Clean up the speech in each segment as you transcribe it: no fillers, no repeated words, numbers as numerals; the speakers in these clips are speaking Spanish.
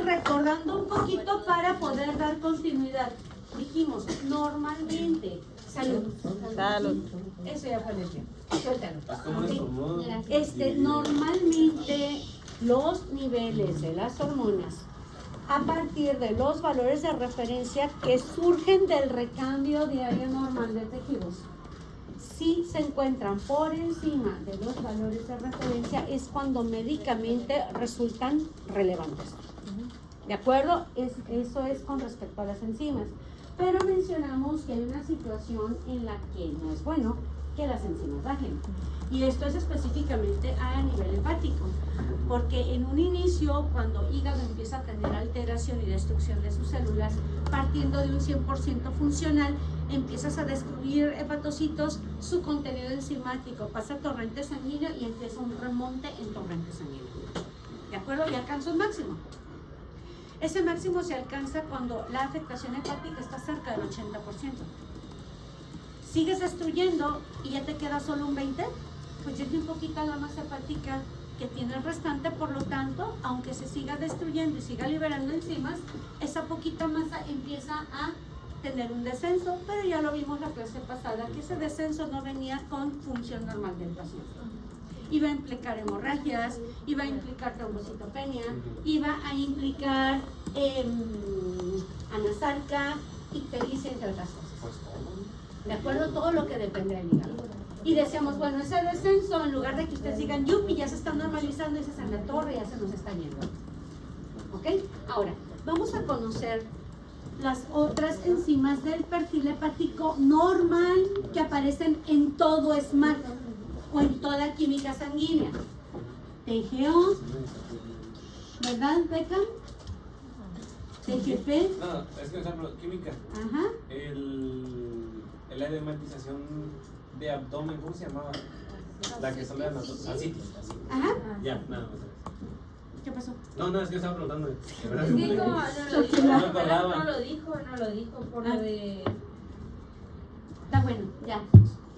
recordando un poquito para poder dar continuidad. Dijimos, normalmente, salud. Eso ya fue el tiempo. Suéltalo. Normalmente los niveles de las hormonas a partir de los valores de referencia que surgen del recambio diario normal de tejidos, si se encuentran por encima de los valores de referencia, es cuando médicamente resultan relevantes. ¿De acuerdo? Eso es con respecto a las enzimas. Pero mencionamos que hay una situación en la que no es bueno que las enzimas bajen. Y esto es específicamente a nivel hepático, porque en un inicio, cuando hígado empieza a tener alteración y destrucción de sus células, partiendo de un 100% funcional, empiezas a destruir hepatocitos, su contenido enzimático pasa a torrente sanguíneo y empieza un remonte en torrente sanguíneo. ¿De acuerdo? Y alcanza un máximo. Ese máximo se alcanza cuando la afectación hepática está cerca del 80%. Sigues destruyendo y ya te queda solo un 20%, pues ya es un poquito la masa hepática que tiene el restante, por lo tanto, aunque se siga destruyendo y siga liberando enzimas, esa poquita masa empieza a tener un descenso, pero ya lo vimos la clase pasada, que ese descenso no venía con función normal del paciente. Iba a implicar hemorragias, iba a implicar trombocitopenia, iba a implicar anasarca, ictericia, entre otras cosas. ¿De acuerdo? Todo lo que depende del hígado. Y decíamos, bueno, ese descenso, en lugar de que ustedes digan, yupi, ya se está normalizando, ese es en la torre, ya se nos está yendo. ¿Ok? Ahora, vamos a conocer las otras enzimas del perfil hepático normal que aparecen en todo SMART o en toda química sanguínea. TGO, ¿verdad, Beckham? TGP. No, es que, por ejemplo, química. Ajá. La edematización de abdomen, ¿cómo se llamaba? La que sale a nosotros. Asitis. Ajá. Ya, nada más. ¿Qué pasó? No, es que estaba preguntando. No lo dijo por lo de... Está bueno, ya.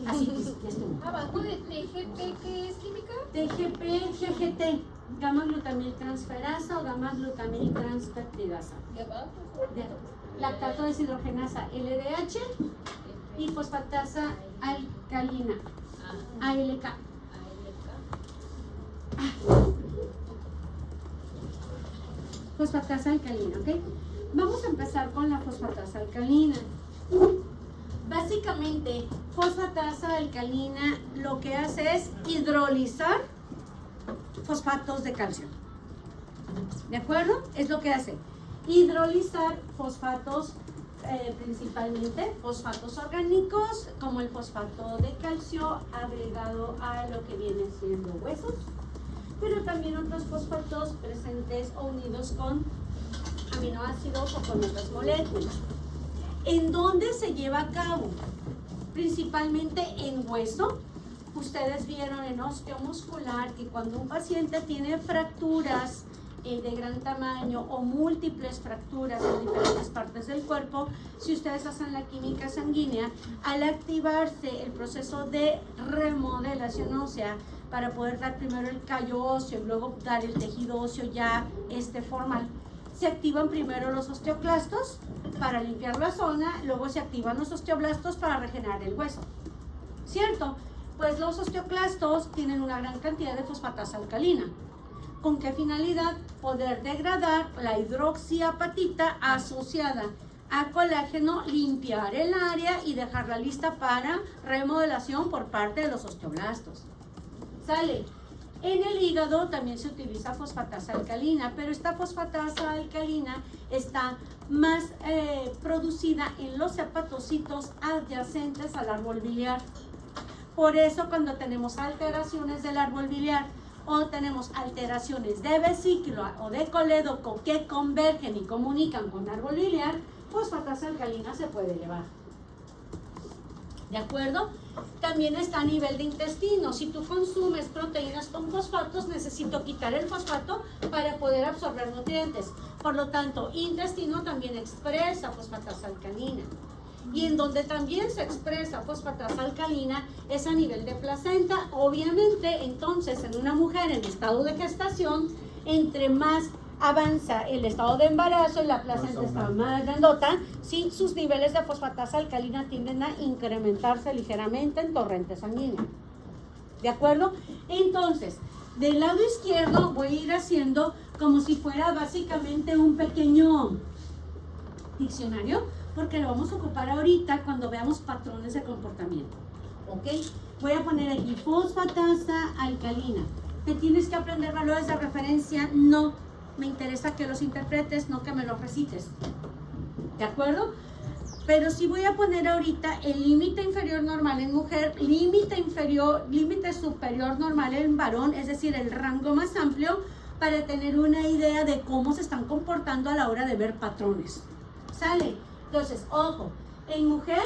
Así ya estuvo. Abajo de TGP, ¿qué es química? TGP, GGT, gamma-glutamiltransferasa o gamma-glutamiltranspeptidasa. ¿Y abajo? Lactato deshidrogenasa, LDH y fosfatasa alcalina, ALK. Fosfatasa alcalina, ¿ok? Vamos a empezar con la fosfatasa alcalina. Básicamente, fosfatasa alcalina lo que hace es hidrolizar fosfatos de calcio. ¿De acuerdo? Es lo que hace. Hidrolizar fosfatos, principalmente fosfatos orgánicos, como el fosfato de calcio agregado a lo que viene siendo huesos, pero también otros fosfatos presentes o unidos con aminoácidos o con otras moléculas. ¿En dónde se lleva a cabo? Principalmente en hueso. Ustedes vieron en osteomuscular que cuando un paciente tiene fracturas de gran tamaño o múltiples fracturas en diferentes partes del cuerpo, si ustedes hacen la química sanguínea, al activarse el proceso de remodelación ósea para poder dar primero el callo óseo y luego dar el tejido óseo ya formal, se activan primero los osteoclastos para limpiar la zona, luego se activan los osteoblastos para regenerar el hueso. ¿Cierto? Pues los osteoclastos tienen una gran cantidad de fosfatasa alcalina. ¿Con qué finalidad? Poder degradar la hidroxiapatita asociada a colágeno, limpiar el área y dejarla lista para remodelación por parte de los osteoblastos. ¿Sale? En el hígado también se utiliza fosfatasa alcalina, pero esta fosfatasa alcalina está más producida en los hepatocitos adyacentes al árbol biliar. Por eso cuando tenemos alteraciones del árbol biliar o tenemos alteraciones de vesícula o de colédoco que convergen y comunican con árbol biliar, fosfatasa alcalina se puede elevar. ¿De acuerdo? También está a nivel de intestino. Si tú consumes proteínas con fosfatos, necesito quitar el fosfato para poder absorber nutrientes. Por lo tanto, intestino también expresa fosfatasa alcalina. Y en donde también se expresa fosfatasa alcalina es a nivel de placenta. Obviamente, entonces, en una mujer en estado de gestación, entre más avanza el estado de embarazo y la placenta está más grandota, sí, sus niveles de fosfatasa alcalina tienden a incrementarse ligeramente en torrente sanguíneo. ¿De acuerdo? Entonces, del lado izquierdo voy a ir haciendo como si fuera básicamente un pequeño diccionario, porque lo vamos a ocupar ahorita cuando veamos patrones de comportamiento. ¿Ok? Voy a poner aquí fosfatasa alcalina. ¿Te tienes que aprender valores de referencia? No. Me interesa que los interpretes, no que me los recites. ¿De acuerdo? Pero sí voy a poner ahorita el límite inferior normal en mujer, límite superior normal en varón, es decir, el rango más amplio, para tener una idea de cómo se están comportando a la hora de ver patrones. ¿Sale? Entonces, ojo, en mujer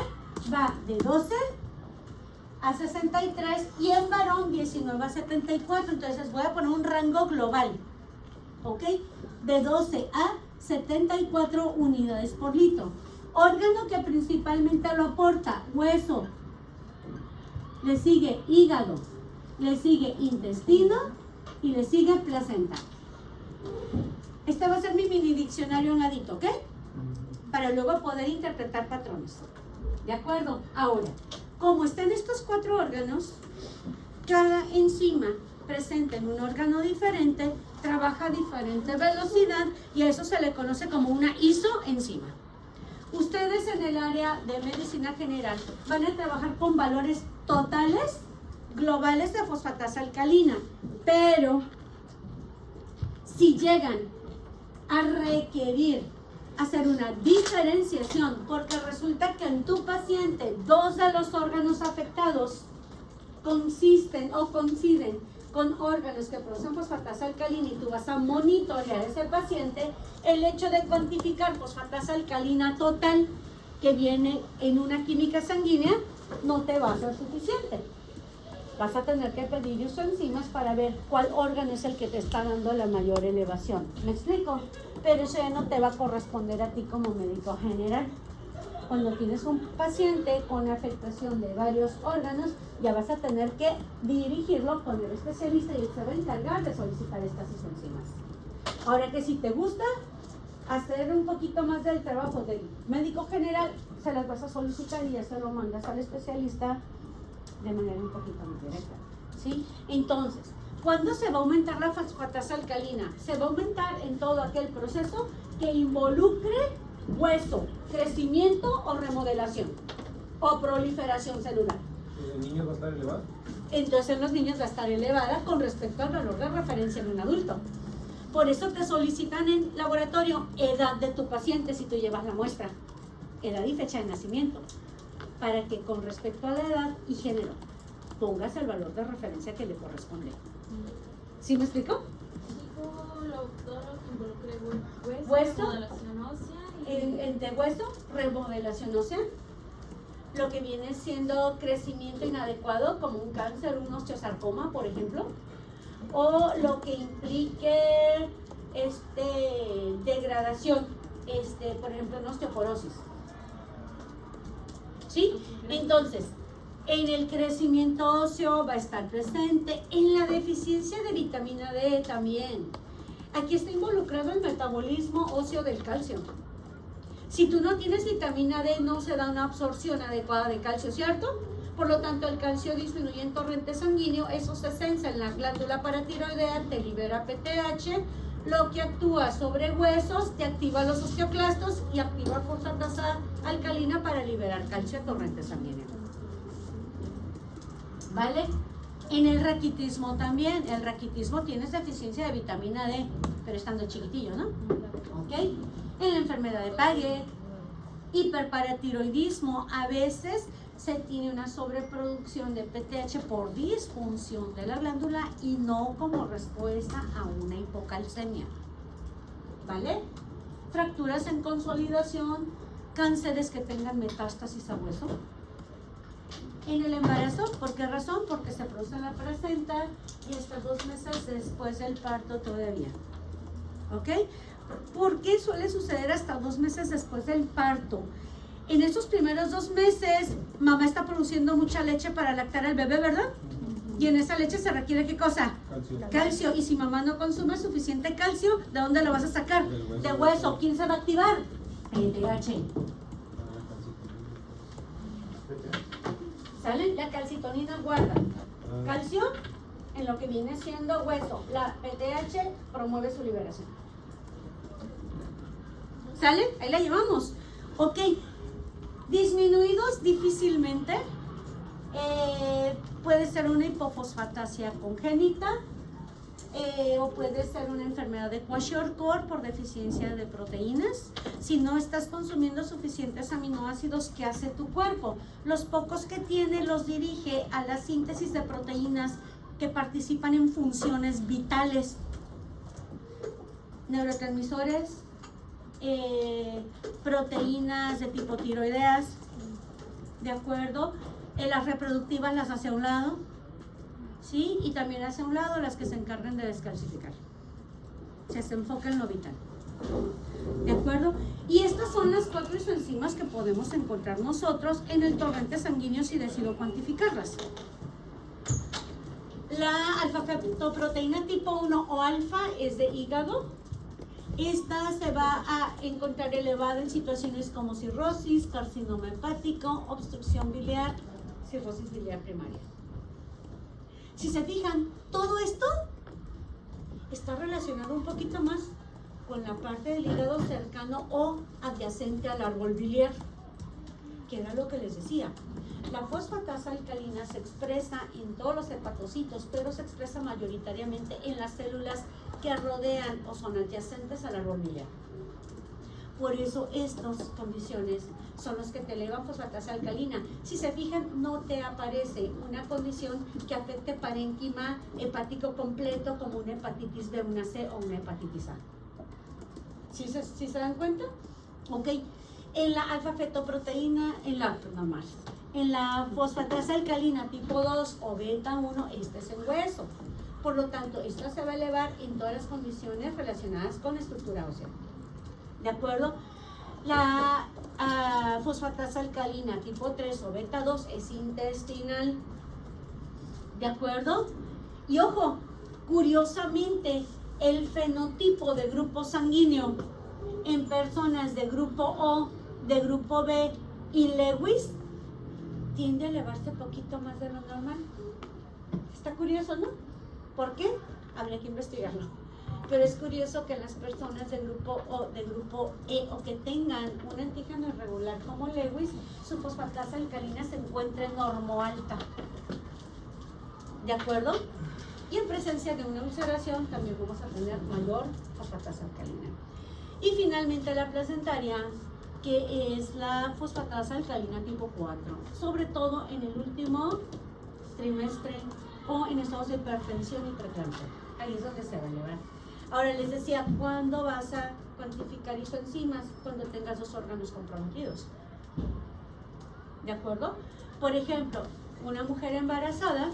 va de 12 a 63 y en varón 19 a 74. Entonces voy a poner un rango global, ¿ok? De 12 a 74 unidades por litro. Órgano que principalmente lo aporta: hueso, le sigue hígado, le sigue intestino y le sigue placenta. Este va a ser mi mini diccionario a un ladito, ¿ok? Para luego poder interpretar patrones. ¿De acuerdo? Ahora, como están estos 4 órganos, cada enzima presente en un órgano diferente trabaja a diferente velocidad y a eso se le conoce como una isoenzima. Ustedes en el área de medicina general van a trabajar con valores totales globales de fosfatasa alcalina, pero si llegan a requerir hacer una diferenciación, porque resulta que en tu paciente 2 de los órganos afectados coinciden con órganos que producen fosfatasa alcalina y tú vas a monitorear a ese paciente, el hecho de cuantificar fosfatasa alcalina total que viene en una química sanguínea no te va a ser suficiente. Vas a tener que pedir isoenzimas para ver cuál órgano es el que te está dando la mayor elevación. ¿Me explico? Pero eso ya no te va a corresponder a ti como médico general. Cuando tienes un paciente con afectación de varios órganos, ya vas a tener que dirigirlo con el especialista y él se va a encargar de solicitar estas isoenzimas. Ahora que si te gusta hacer un poquito más del trabajo del médico general, se las vas a solicitar y ya se lo mandas al especialista de manera un poquito más directa, ¿sí? Entonces, ¿cuándo se va a aumentar la fosfatasa alcalina? Se va a aumentar en todo aquel proceso que involucre hueso, crecimiento o remodelación o proliferación celular. ¿En niños va a estar elevada? Entonces en los niños va a estar elevada con respecto al valor de referencia en un adulto. Por eso te solicitan en laboratorio edad de tu paciente si tú llevas la muestra, edad y fecha de nacimiento, para que con respecto a la edad y género pongas el valor de referencia que le corresponde. ¿Sí me explico? Todo lo que involucre Hueso, remodelación ósea de hueso, remodelación ósea, lo que viene siendo crecimiento inadecuado como un cáncer, un osteosarcoma, por ejemplo, o lo que implique degradación, por ejemplo, en osteoporosis. ¿Sí? Entonces, en el crecimiento óseo va a estar presente, en la deficiencia de vitamina D también. Aquí está involucrado el metabolismo óseo del calcio. Si tú no tienes vitamina D, no se da una absorción adecuada de calcio, ¿cierto? Por lo tanto, el calcio disminuye en torrente sanguíneo, eso se sensa en la glándula paratiroidea, te libera PTH, lo que actúa sobre huesos, te activa los osteoclastos y activa fosfatasa alcalina para liberar calcio a torrente sanguíneo. ¿Vale? En el raquitismo también, el raquitismo tienes deficiencia de vitamina D, pero estando chiquitillo, ¿no? ¿Ok? En la enfermedad de Paget, hiperparatiroidismo, a veces se tiene una sobreproducción de PTH por disfunción de la glándula y no como respuesta a una hipocalcemia. ¿Vale? Fracturas en consolidación, cánceres que tengan metástasis a hueso. En el embarazo, ¿por qué razón? Porque se produce en la placenta y hasta 2 meses después del parto todavía. ¿Ok? ¿Por qué suele suceder hasta 2 meses después del parto? En esos primeros 2 meses, mamá está produciendo mucha leche para lactar al bebé, ¿verdad? Y en esa leche se requiere ¿qué cosa? Calcio. Calcio. Y si mamá no consume suficiente calcio, ¿de dónde lo vas a sacar? Del hueso. De hueso. ¿Quién se va a activar? PTH. ¿Sale? La calcitonina guarda calcio en lo que viene siendo hueso. La PTH promueve su liberación. ¿Sale? Ahí la llevamos. Ok. Disminuidos difícilmente. Puede ser una hipofosfatasia congénita o puede ser una enfermedad de kwashiorkor por deficiencia de proteínas. Si no estás consumiendo suficientes aminoácidos, ¿qué hace tu cuerpo? Los pocos que tiene los dirige a la síntesis de proteínas que participan en funciones vitales, neurotransmisores, proteínas de tipo tiroideas, ¿de acuerdo? Las reproductivas las hace a un lado, ¿sí? Y también hace a un lado las que se encargan de descalcificar. Se enfoca en lo vital, ¿de acuerdo? Y estas son las 4 isoenzimas que podemos encontrar nosotros en el torrente sanguíneo si decido cuantificarlas. La alfa-fetoproteína tipo 1 o alfa es de hígado. Esta se va a encontrar elevada en situaciones como cirrosis, carcinoma hepático, obstrucción biliar, cirrosis biliar primaria. Si se fijan, todo esto está relacionado un poquito más con la parte del hígado cercano o adyacente al árbol biliar, que era lo que les decía. La fosfatasa alcalina se expresa en todos los hepatocitos, pero se expresa mayoritariamente en las células que rodean o son adyacentes al árbol biliar. Por eso estas condiciones son las que te elevan fosfatasa alcalina. Si se fijan, no te aparece una condición que afecte parénquima hepático completo como una hepatitis B, una C o una hepatitis A. ¿Sí se dan cuenta? Ok. En la alfa-fetoproteína, en la fosfatasa alcalina tipo 2 o beta 1, este es el hueso. Por lo tanto, esta se va a elevar en todas las condiciones relacionadas con estructura ósea. ¿De acuerdo? La fosfatasa alcalina tipo 3 o beta 2 es intestinal. ¿De acuerdo? Y ojo, curiosamente, el fenotipo de grupo sanguíneo en personas de grupo O, de grupo B y Lewis tiende a elevarse un poquito más de lo normal. Está curioso, ¿no? ¿Por qué? Habría que investigarlo. Pero es curioso que las personas de grupo O, de grupo E o que tengan un antígeno irregular como Lewis, su fosfatasa alcalina se encuentre normoalta. ¿De acuerdo? Y en presencia de una ulceración también vamos a tener mayor fosfatasa alcalina. Y finalmente la placentaria, que es la fosfatasa alcalina tipo 4, sobre todo en el último trimestre o en estados de hipertensión y preeclampsia. Ahí es donde se va a elevar. Ahora les decía, ¿cuándo vas a cuantificar isoenzimas? Cuando tengas dos órganos comprometidos. ¿De acuerdo? Por ejemplo, una mujer embarazada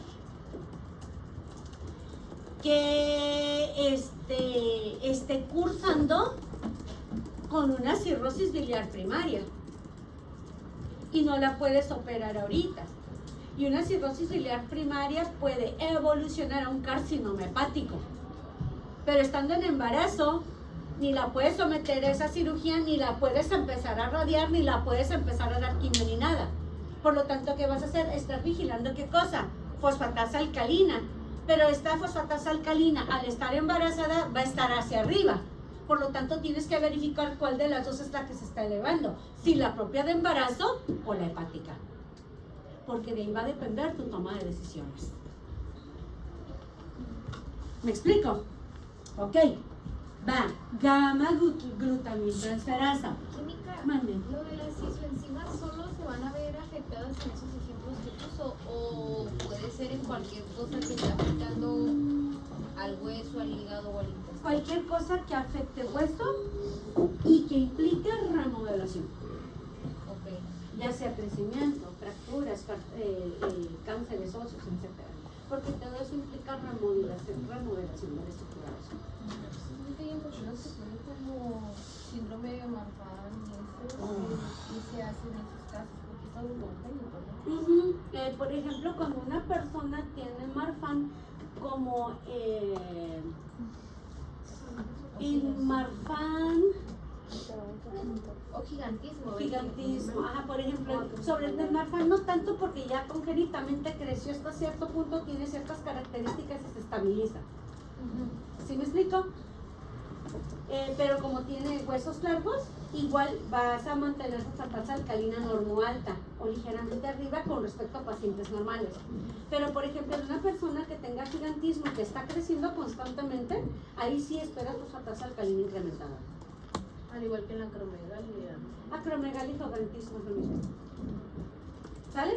que esté cursando con una cirrosis biliar primaria y no la puedes operar ahorita. Y una cirrosis biliar primaria puede evolucionar a un carcinoma hepático. Pero estando en embarazo, ni la puedes someter a esa cirugía, ni la puedes empezar a radiar, ni la puedes empezar a dar quimio, ni nada. Por lo tanto, ¿qué vas a hacer? Estar vigilando ¿qué cosa? Fosfatasa alcalina. Pero esta fosfatasa alcalina, al estar embarazada, va a estar hacia arriba. Por lo tanto, tienes que verificar cuál de las dos es la que se está elevando. Si la propia de embarazo o la hepática. Porque de ahí va a depender tu toma de decisiones. ¿Me explico? Ok. Va. Gamma-glutamitransferasa. Química, Mande. lo de las isoenzimas solo se van a ver afectadas en esos ejemplos que puso o puede ser en cualquier cosa que esté afectando al hueso, al hígado o al intestino. Cualquier cosa que afecte hueso y que implique remodelación. Ok. Ya sea crecimiento, fracturas, cánceres óseos, etc. Porque todo eso implica remodelación de la estructura ósea. Hay encontrados que tienen como síndrome de Marfan y se hacen en esos casos porque trastorno congénito, ¿no? Por ejemplo, cuando una persona tiene Marfan como Marfan O gigantismo. gigantismo, por ejemplo, sobre el Marfan no tanto porque ya congénitamente creció hasta cierto punto, tiene ciertas características y se estabiliza. ¿Sí me explico? Pero como tiene huesos largos, igual vas a mantener su tasa alcalina normo alta o ligeramente arriba con respecto a pacientes normales. Pero por ejemplo, en una persona que tenga gigantismo y que está creciendo constantemente, ahí sí espera tu tasa alcalina incrementada. Al igual que en la acromegalia. Acromegalia y gigantismo es lo mismo. ¿Sale?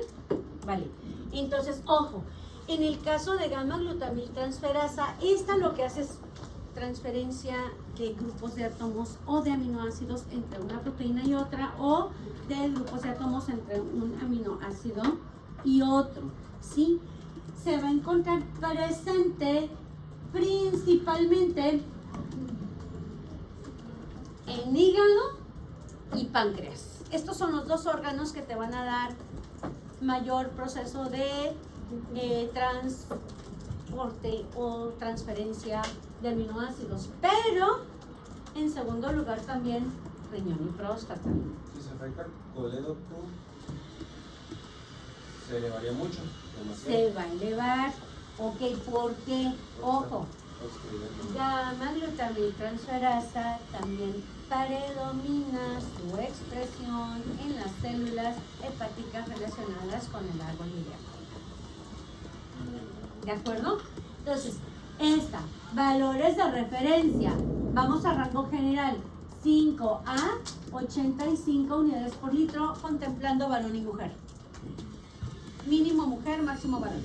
Vale. Entonces, ojo, en el caso de gamma-glutamiltransferasa, esta lo que hace es transferencia de grupos de átomos o de aminoácidos entre una proteína y otra, o de grupos de átomos entre un aminoácido y otro, ¿sí? Se va a encontrar presente principalmente en hígado y páncreas. Estos son los dos órganos que te van a dar mayor proceso de transporte o transferencia de aminoácidos, pero en segundo lugar también riñón y próstata. Si se afecta el colédoco, se elevaría mucho. Demasiado. Se va a elevar, ok, porque, ojo, gamma-glutamiltransferasa también predomina su expresión en las células hepáticas relacionadas con el árbol biliar. ¿De acuerdo? Entonces, valores de referencia, vamos a rango general, 5 a 85 unidades por litro, contemplando varón y mujer. Mínimo mujer, máximo varón.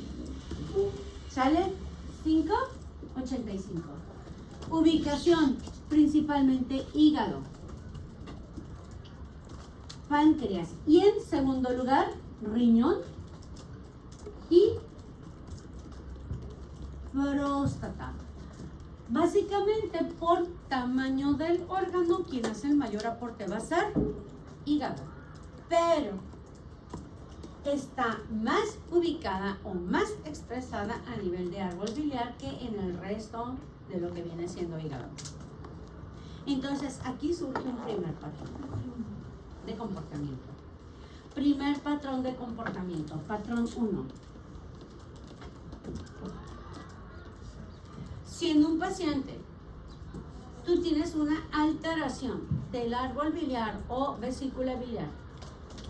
¿Sale? 5, 85. Ubicación, principalmente hígado, páncreas y en segundo lugar, riñón y próstata. Básicamente por tamaño del órgano, quien hace el mayor aporte va a ser hígado, pero está más ubicada o más expresada a nivel de árbol biliar que en el resto de lo que viene siendo hígado. Entonces aquí surge un primer patrón de comportamiento. Primer patrón de comportamiento, patrón 1. Si en un paciente tú tienes una alteración del árbol biliar o vesícula biliar,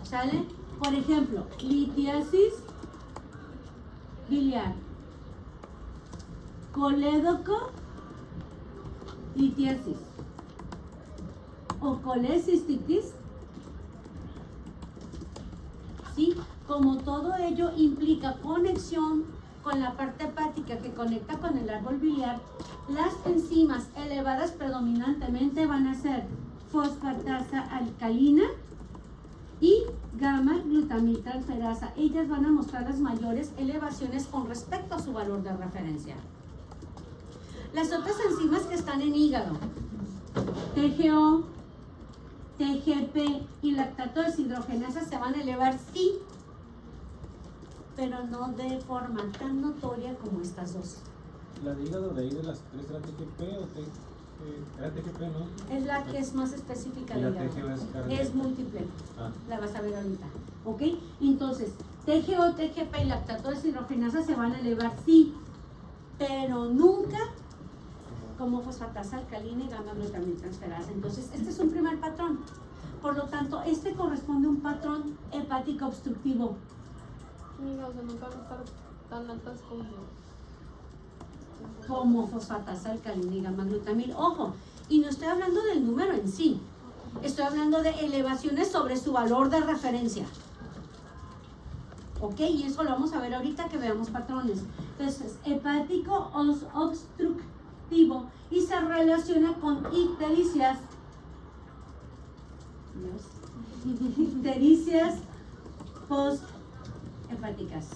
¿sale? Por ejemplo, litiasis biliar, colédoco, litiasis o colecistitis, ¿sí? Como todo ello implica conexión con la parte hepática que conecta con el árbol biliar, las enzimas elevadas predominantemente van a ser fosfatasa alcalina y gamma-glutamiltransferasa. Ellas van a mostrar las mayores elevaciones con respecto a su valor de referencia. Las otras enzimas que están en hígado, TGO, TGP y lactato deshidrogenasa, se van a elevar, sí, pero no de forma tan notoria como estas dos. La de hígado de ahí de las tres, ¿era TGP o era TGP, no? Es la que es más específica Y de la hígado. TGO es cardíaca. Es múltiple. Ah. La vas a ver ahorita. ¿Ok? Entonces, TGO, TGP y lactato deshidrogenasa se van a elevar, sí, pero nunca como fosfatasa alcalina y gamma-glutamiltransferasa. Entonces, este es un primer patrón. Por lo tanto, este corresponde a un patrón hepático obstructivo. Mira, o sea, nunca van a estar tan altas Como fosfatasa alcalina y gamma-glutamil. Ojo, y no estoy hablando del número en sí. Estoy hablando de elevaciones sobre su valor de referencia. ¿Ok? Y eso lo vamos a ver ahorita que veamos patrones. Entonces, hepático obstructivo y se relaciona con ictericias. Ictericias posthepáticas.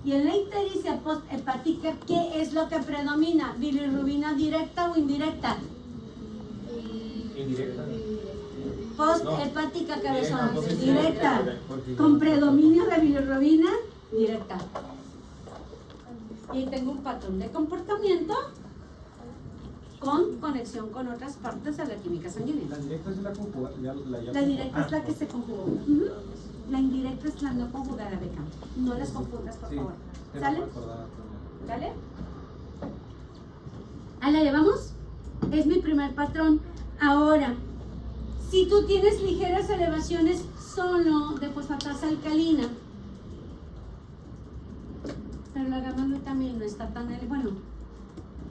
Y en la ictericia posthepática, ¿qué es lo que predomina? ¿Bilirrubina directa o indirecta? Indirecta. Posthepática cabezón, directa. Con predominio de bilirrubina, directa. Y tengo un patrón de comportamiento con conexión con otras partes de la química sanguínea. La directa es la conjugada. La directa es la que se conjugó. Ujú. La indirecta es la no conjugada, Beca. No las confundas, por favor. ¿Sale? ¿Sale? ¿Ahí la llevamos? Es mi primer patrón. Ahora, si tú tienes ligeras elevaciones solo de fosfatasa alcalina, pero la gamma glutamil no está tan elevada, bueno,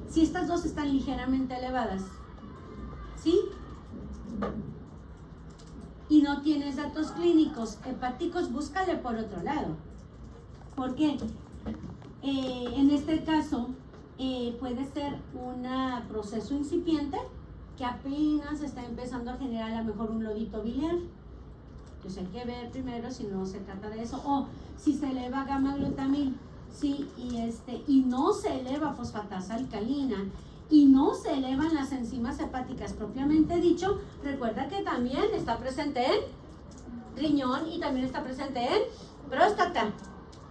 si estas dos están ligeramente elevadas, ¿sí? Y no tienes datos clínicos hepáticos, búscale por otro lado. ¿Por qué? En este caso, puede ser un proceso incipiente que apenas está empezando a generar a lo mejor un lodito biliar. Entonces hay que ver primero si no se trata de eso. O si se eleva gamma glutamil, sí, y no se eleva fosfatasa alcalina, y no se elevan las enzimas hepáticas propiamente dicho, recuerda que también está presente en riñón y también está presente en próstata.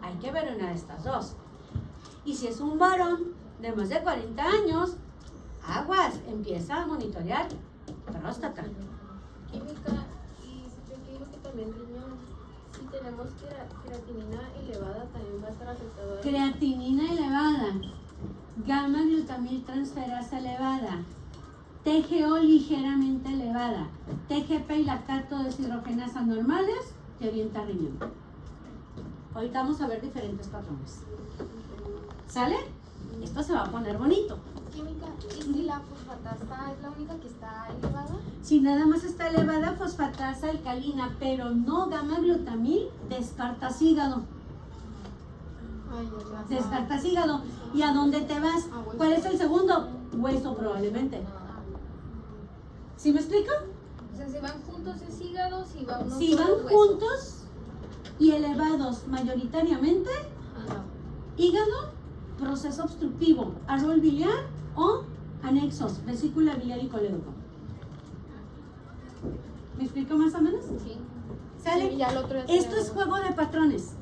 Hay que ver una de estas dos. Y si es un varón de más de 40 años, aguas, empieza a monitorear próstata. Química, y si yo quiero que también riñón, si tenemos creatinina elevada, también va a estar afectado. Creatinina elevada, gamma glutamil transferasa elevada, TGO ligeramente elevada, TGP y lactato deshidrogenasa normales, te orienta a riñón. Ahorita vamos a ver diferentes patrones. ¿Sale? Esto se va a poner bonito. Química, ¿y si la fosfatasa es la única que está elevada? Si nada más está elevada fosfatasa alcalina, pero no gamma glutamil, descartas hígado. Ay, Descartas hígado. ¿Y a dónde te vas? ¿Cuál es el segundo? Hueso probablemente. ¿Sí me explico? O sea, si van juntos es hígado, si van uno Si solo, van hueso. juntos y elevados mayoritariamente, Ajá. hígado, proceso obstructivo, árbol biliar o anexos, vesícula biliar y colédoco. ¿Me explico más o menos? Sí. ¿Sale? Sí, ya el otro Esto es juego de patrones.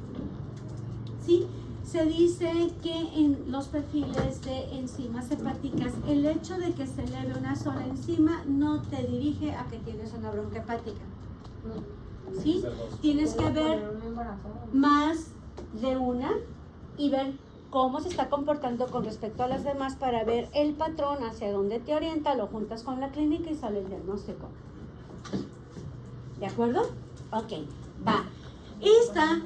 ¿Sí? Se dice que en los perfiles de enzimas hepáticas, el hecho de que se eleve una sola enzima no te dirige a que tienes una bronca hepática. No. ¿Sí? Tienes que ver más de una y ver cómo se está comportando con respecto a las demás para ver el patrón hacia dónde te orienta, lo juntas con la clínica y sale el diagnóstico. ¿De acuerdo? Ok, va. Esta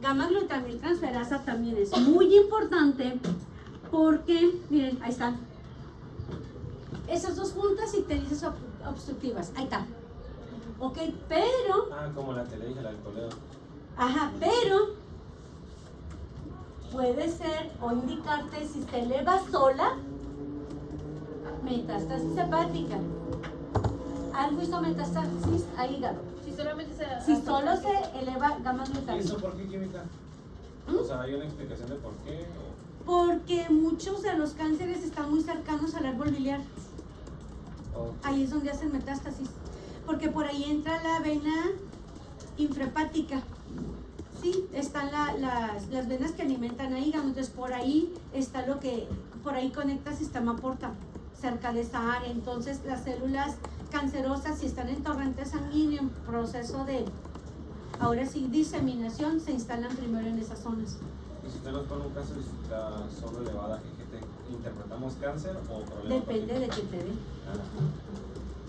gamma glutamil transferasa también es muy importante porque, miren, ahí están. Esas dos juntas y te dices obstructivas, ahí está. Ok, pero, Como la que le dije, la del colegio. ajá, pero puede ser o indicarte si se eleva sola, metástasis hepática. Algo hizo metástasis a hígado. Si solamente se... Si solo se eleva gamma ¿Y glutamil. eso por qué química? O sea, ¿hay una explicación de por qué? Porque muchos de los cánceres están muy cercanos al árbol biliar. O Ahí es donde hacen metástasis. Porque por ahí entra la vena infrahepática. Sí, están las venas que alimentan a hígado. Entonces por ahí está lo que, por ahí conecta sistema porta, cerca de esa área. Entonces las células cancerosas, si están en torrente sanguíneo, en proceso de, ahora sí, diseminación, se instalan primero en esas zonas. y si usted nos pone un caso de solo elevada, ¿qué interpretamos cáncer o problema? Depende de que te dé.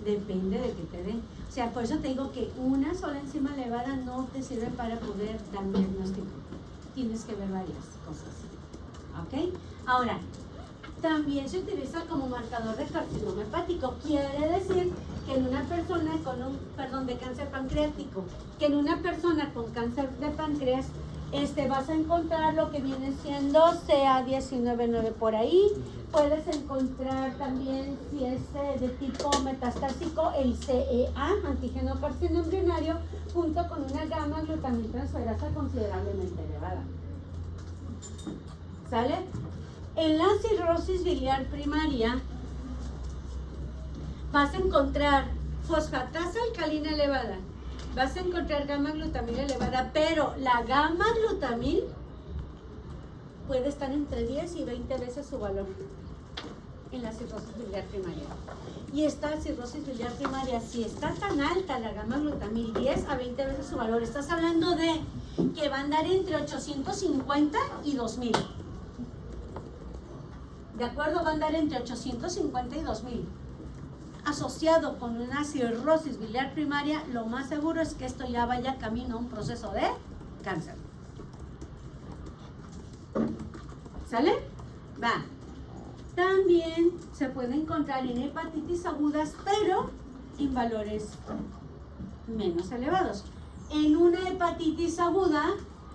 Depende de que te dé. O sea, por eso te digo que una sola enzima elevada no te sirve para poder dar un diagnóstico. Tienes que ver varias cosas. ¿Ok? Ahora, también se utiliza como marcador de carcinoma hepático. Quiere decir que en una persona con de cáncer pancreático, que en una persona con cáncer de páncreas, vas a encontrar lo que viene siendo CA19-9 por ahí. Puedes encontrar también, si es de tipo metastásico, el CEA, antígeno carcinoma embrionario, junto con una gamma glutamil transferasa considerablemente elevada. ¿Sale? En la cirrosis biliar primaria vas a encontrar fosfatasa alcalina elevada, vas a encontrar gamma-glutamil elevada, pero la gamma-glutamil puede estar entre 10 y 20 veces su valor en la cirrosis biliar primaria. Y esta cirrosis biliar primaria, si está tan alta la gamma-glutamil, 10 a 20 veces su valor, estás hablando de que va a andar entre 850 y 2000. ¿De acuerdo? Va a andar entre 850 y 2000. Asociado con una cirrosis biliar primaria, lo más seguro es que esto ya vaya camino a un proceso de cáncer. ¿Sale? Va. También se puede encontrar en hepatitis agudas, pero en valores menos elevados. En una hepatitis aguda,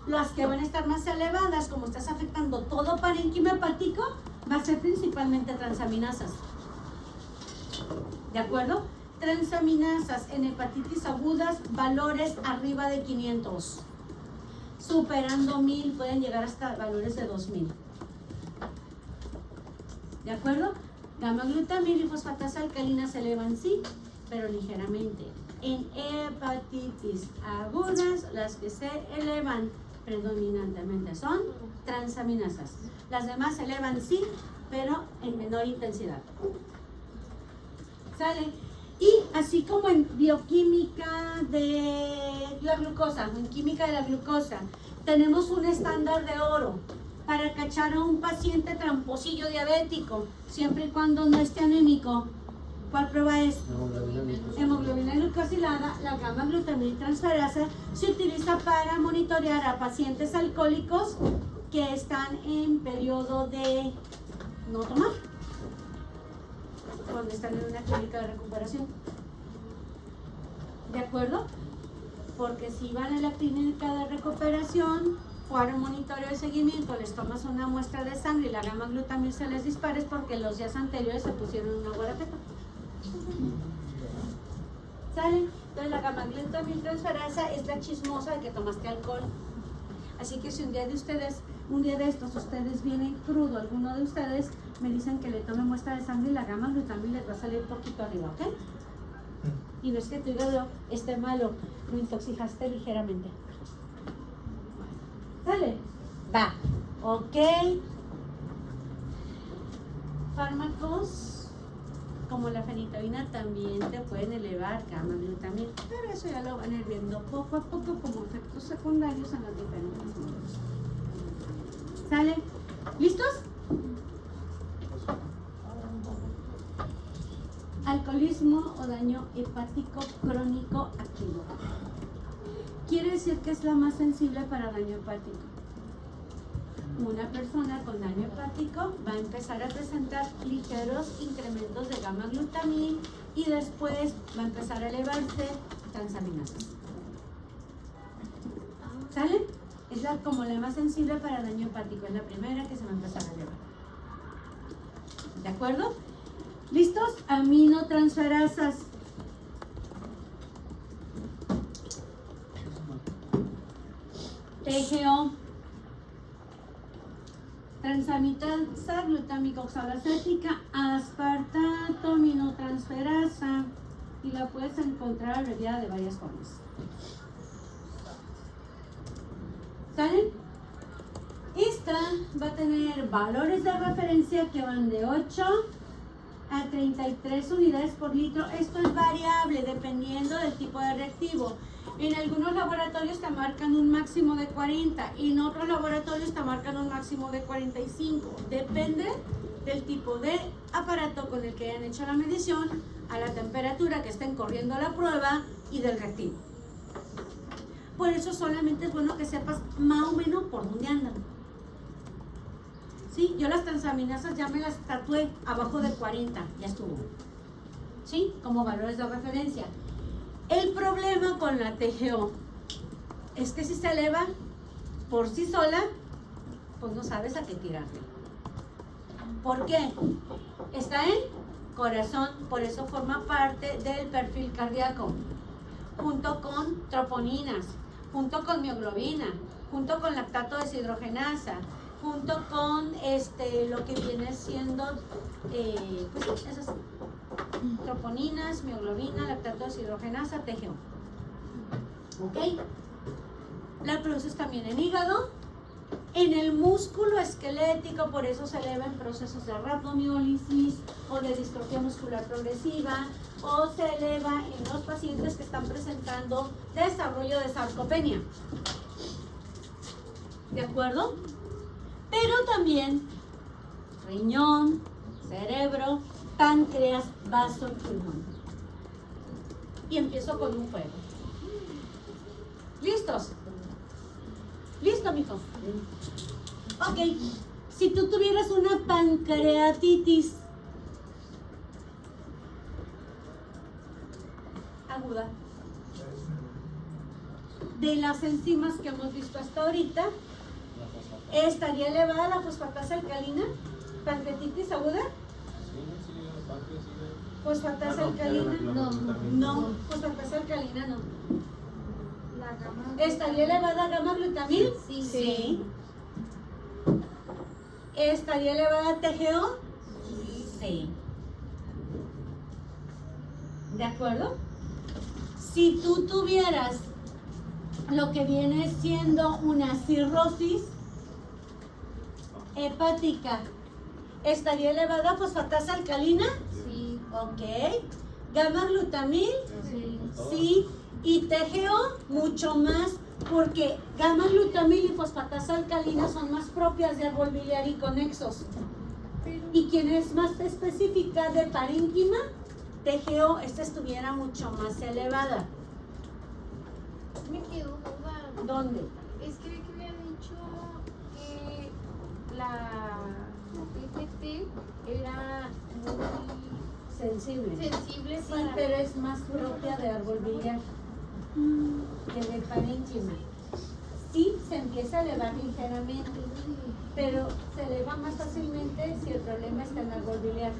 las que van a estar más elevadas, como estás afectando todo parénquima hepático, va a ser principalmente transaminasas. ¿De acuerdo? Transaminasas en hepatitis agudas, valores arriba de 500. Superando 1000, pueden llegar hasta valores de 2000. ¿De acuerdo? Gamma-glutamil y fosfatasa alcalina se elevan, sí, pero ligeramente. En hepatitis agudas, las que se elevan predominantemente son transaminasas. Las demás se elevan, sí, pero en menor intensidad. ¿Sale? Y así como en bioquímica de la glucosa, en química de la glucosa, tenemos un estándar de oro para cachar a un paciente tramposillo diabético, siempre y cuando no esté anémico. ¿Cuál prueba es? Hemoglobina glucosilada. La gamma-glutamil transferasa se utiliza para monitorear a pacientes alcohólicos que están en periodo de no tomar, cuando están en una clínica de recuperación. ¿De acuerdo? Porque si van a la clínica de recuperación para un monitoreo de seguimiento, les tomas una muestra de sangre y la gamma-glutamil se les dispara, es porque los días anteriores se pusieron una guarapeta. ¿Sale? Entonces la gamma-glutamil transferasa es la chismosa de que tomaste alcohol. Así que si un día de estos ustedes vienen crudo, alguno de ustedes me dicen que le tome muestra de sangre y la gamma-glutamil les va a salir un poquito arriba, ¿ok? Y no es que tu hígado esté malo, lo intoxicaste ligeramente. ¿Sale? Va. Ok. Fármacos como la fenitoína también te pueden elevar gamma-glutamil, pero eso ya lo van a ir viendo poco a poco como efectos secundarios en los diferentes modos. ¿Sale? ¿Listos? Alcoholismo o daño hepático crónico activo. Quiere decir que es la más sensible para daño hepático. Una persona con daño hepático va a empezar a presentar ligeros incrementos de gamma-glutamil y después va a empezar a elevarse transaminasas. ¿Sale? Es como la más sensible para daño hepático, es la primera que se va a empezar a elevar. ¿De acuerdo? ¿Listos? Aminotransferasas. TGO. Transaminasa glutámica oxalacética, aspartato, aminotransferasa, y la puedes encontrar abreviada de varias formas. ¿Sale? Esta va a tener valores de referencia que van de 8 a 33 unidades por litro. Esto es variable dependiendo del tipo de reactivo. En algunos laboratorios te marcan un máximo de 40 y en otros laboratorios te marcan un máximo de 45. Depende del tipo de aparato con el que hayan hecho la medición, a la temperatura que estén corriendo la prueba y del reactivo. Por eso solamente es bueno que sepas más o menos por dónde andan. ¿Sí? Yo las transaminasas ya me las tatué abajo de 40, ya estuvo. ¿Sí? Como valores de referencia. El problema con la TGO es que si se eleva por sí sola, pues no sabes a qué tirarle. ¿Por qué? Está en corazón, por eso forma parte del perfil cardíaco, junto con troponinas, junto con mioglobina, junto con lactato deshidrogenasa, junto con lo que viene siendo, pues esas troponinas, mioglobina, lactato deshidrogenasa, TGO. ¿Ok? La produces también en hígado, en el músculo esquelético, por eso se eleva en procesos de rhabdomiólisis o de distrofia muscular progresiva, o se eleva en los pacientes que están presentando desarrollo de sarcopenia. ¿De acuerdo? Pero también riñón, cerebro, páncreas, vaso y pulmón. Y empiezo con un juego. ¿Listos? ¿Listo, mijo? Ok. Si tú tuvieras una pancreatitis aguda, de las enzimas que hemos visto hasta ahorita, ¿estaría elevada la fosfatasa alcalina? ¿Pancreatitis aguda? ¿Fosfatasa alcalina? No, fosfatasa alcalina no. La gama. ¿Estaría elevada gamma glutamil? Sí. ¿Estaría elevada TGO? Sí. ¿De acuerdo? Si tú tuvieras lo que viene siendo una cirrosis hepática, ¿estaría elevada fosfatasa alcalina? Sí. Ok. ¿Gamma glutamil? Sí. Sí. Y TGO mucho más, porque gamma glutamil y fosfatasa alcalina son más propias de árbol biliar y conexos. Y quien es más específica de parínquima, TGO, esta estuviera mucho más elevada. Me quedó duda. ¿Dónde? Es que vi que había dicho que la TGT era muy Sensible. sensible Sí, para... pero es más propia de árbol biliar que de parínquima. Sí, se empieza a elevar ligeramente, pero se eleva más fácilmente si el problema está en árbol biliar.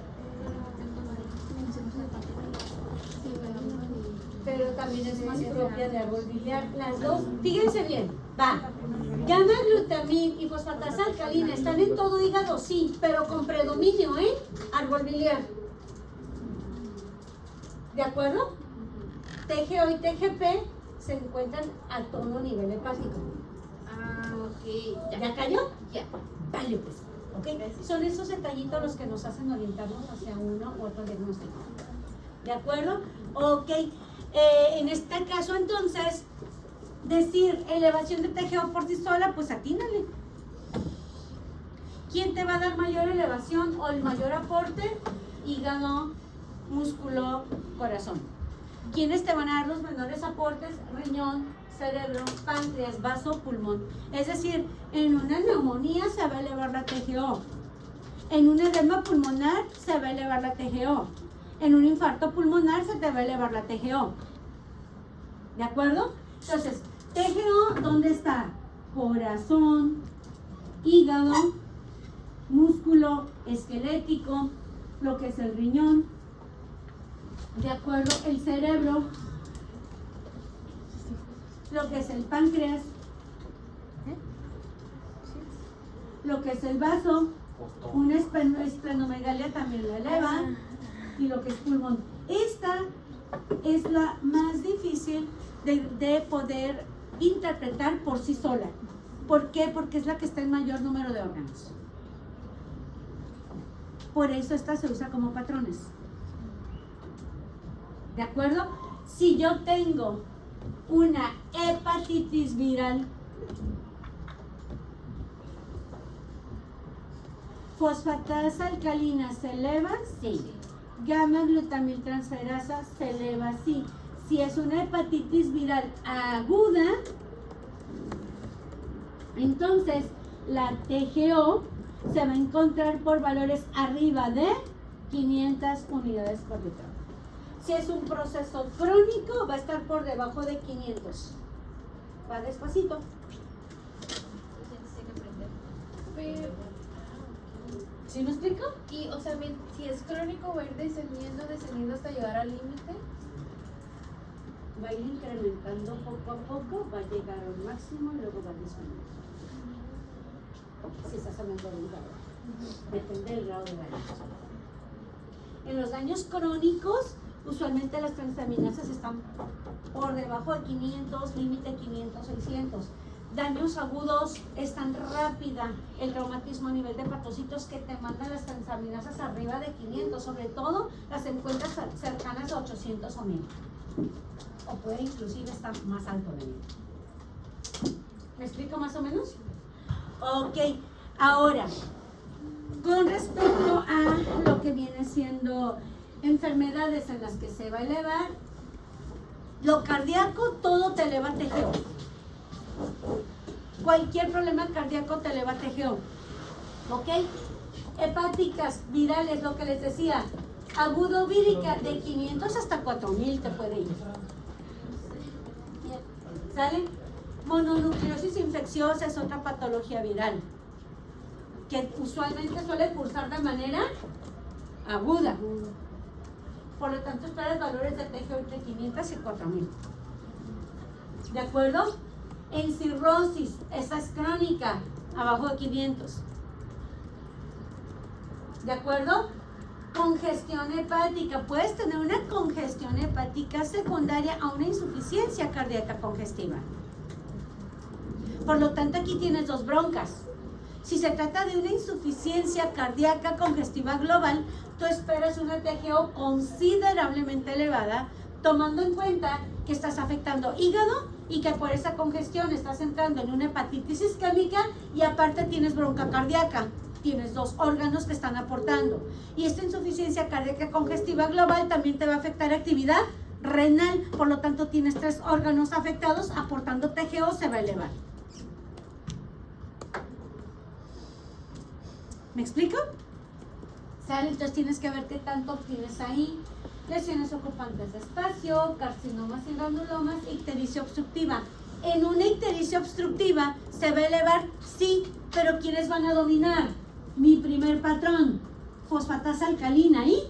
Pero también es más propia de árbol biliar. Las dos, fíjense bien, va. Gamma glutamil y fosfatasa alcalina están en todo hígado, sí, pero con predominio en árbol biliar. ¿De acuerdo? TGO y TGP se encuentran a todo nivel hepático. Ah, ok. ¿Ya cayó? Ya. Vale, pues. ¿Ok? Son esos detallitos los que nos hacen orientarnos hacia uno u otro diagnóstico. ¿De acuerdo? Ok. En este caso, entonces, decir elevación de TGO por sí sola, pues atínale. ¿Quién te va a dar mayor elevación o el mayor aporte? Hígado, músculo, corazón. ¿Quiénes te van a dar los menores aportes? Riñón, cerebro, páncreas, vaso, pulmón. Es decir, en una neumonía se va a elevar la TGO. En un edema pulmonar se va a elevar la TGO. En un infarto pulmonar se te va a elevar la TGO. ¿De acuerdo? Entonces, TGO, ¿dónde está? Corazón, hígado, músculo esquelético, lo que es el riñón. ¿De acuerdo? El cerebro, lo que es el páncreas, lo que es el vaso, una esplenomegalia también la eleva, y lo que es pulmón. Esta es la más difícil de poder interpretar por sí sola. ¿Por qué? Porque es la que está en mayor número de órganos. Por eso esta se usa como patrones. ¿De acuerdo? Si yo tengo una hepatitis viral, fosfatasa alcalina se eleva, sí. Gamma glutamil transferasa se eleva, sí. Si es una hepatitis viral aguda, entonces la TGO se va a encontrar por valores arriba de 500 unidades por litro. Si es un proceso crónico, va a estar por debajo de 500. Va despacito. Pero, ¿Sí me explico? y, o sea, si es crónico, va a ir descendiendo hasta llegar al límite. Va a ir incrementando poco a poco, va a llegar al máximo y luego va a disminuir. Si estás hablando de un grado. Depende del grado de daño. En los daños crónicos, usualmente las transaminasas están por debajo de 500, límite 500, 600. Daños agudos es tan rápida el traumatismo a nivel de hepatocitos que te mandan las transaminasas arriba de 500, sobre todo las encuentras cercanas a 800 o 1000. O puede inclusive estar más alto de 1000. ¿Me explico más o menos? Ok, ahora, con respecto a lo que viene siendo enfermedades en las que se va a elevar, lo cardíaco, todo te eleva TGO. Cualquier problema cardíaco te eleva TGO. ¿Ok? Hepáticas, virales, lo que les decía, agudo vírica, de 500 hasta 4000 te puede ir. ¿Sale? Mononucleosis infecciosa es otra patología viral que usualmente suele cursar de manera aguda. Por lo tanto, esperas valores de TGO entre 500 y 4000. ¿De acuerdo? En cirrosis, esa es crónica, abajo de 500. ¿De acuerdo? Congestión hepática. Puedes tener una congestión hepática secundaria a una insuficiencia cardíaca congestiva. Por lo tanto, aquí tienes dos broncas. Si se trata de una insuficiencia cardíaca congestiva global, tú esperas una TGO considerablemente elevada, tomando en cuenta que estás afectando hígado y que por esa congestión estás entrando en una hepatitis isquémica y aparte tienes bronca cardíaca. Tienes dos órganos que están aportando. Y esta insuficiencia cardíaca congestiva global también te va a afectar actividad renal. Por lo tanto, tienes 3 órganos afectados, aportando TGO se va a elevar. ¿Me explico? ¿Sale? Entonces tienes que ver qué tanto tienes ahí. Lesiones ocupantes de espacio, carcinomas y granulomas, ictericia obstructiva. En una ictericia obstructiva se va a elevar, sí, pero ¿quiénes van a dominar? Mi primer patrón, fosfatasa alcalina y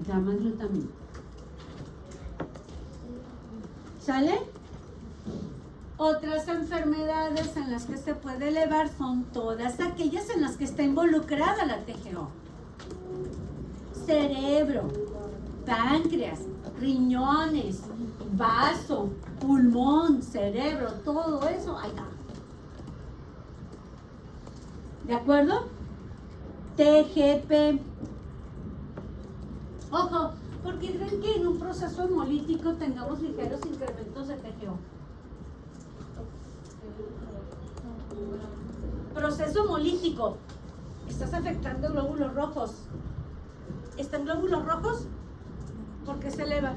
gamma-glutamina. ¿Sale? Otras enfermedades en las que se puede elevar son todas aquellas en las que está involucrada la TGO. Cerebro, páncreas, riñones, vaso, pulmón, cerebro, todo eso, ahí está. ¿De acuerdo? TGP. Ojo, porque creen que en un proceso hemolítico tengamos ligeros incrementos de TGO. Proceso hemolítico. Estás afectando glóbulos rojos. ¿Están glóbulos rojos? ¿Por qué se eleva?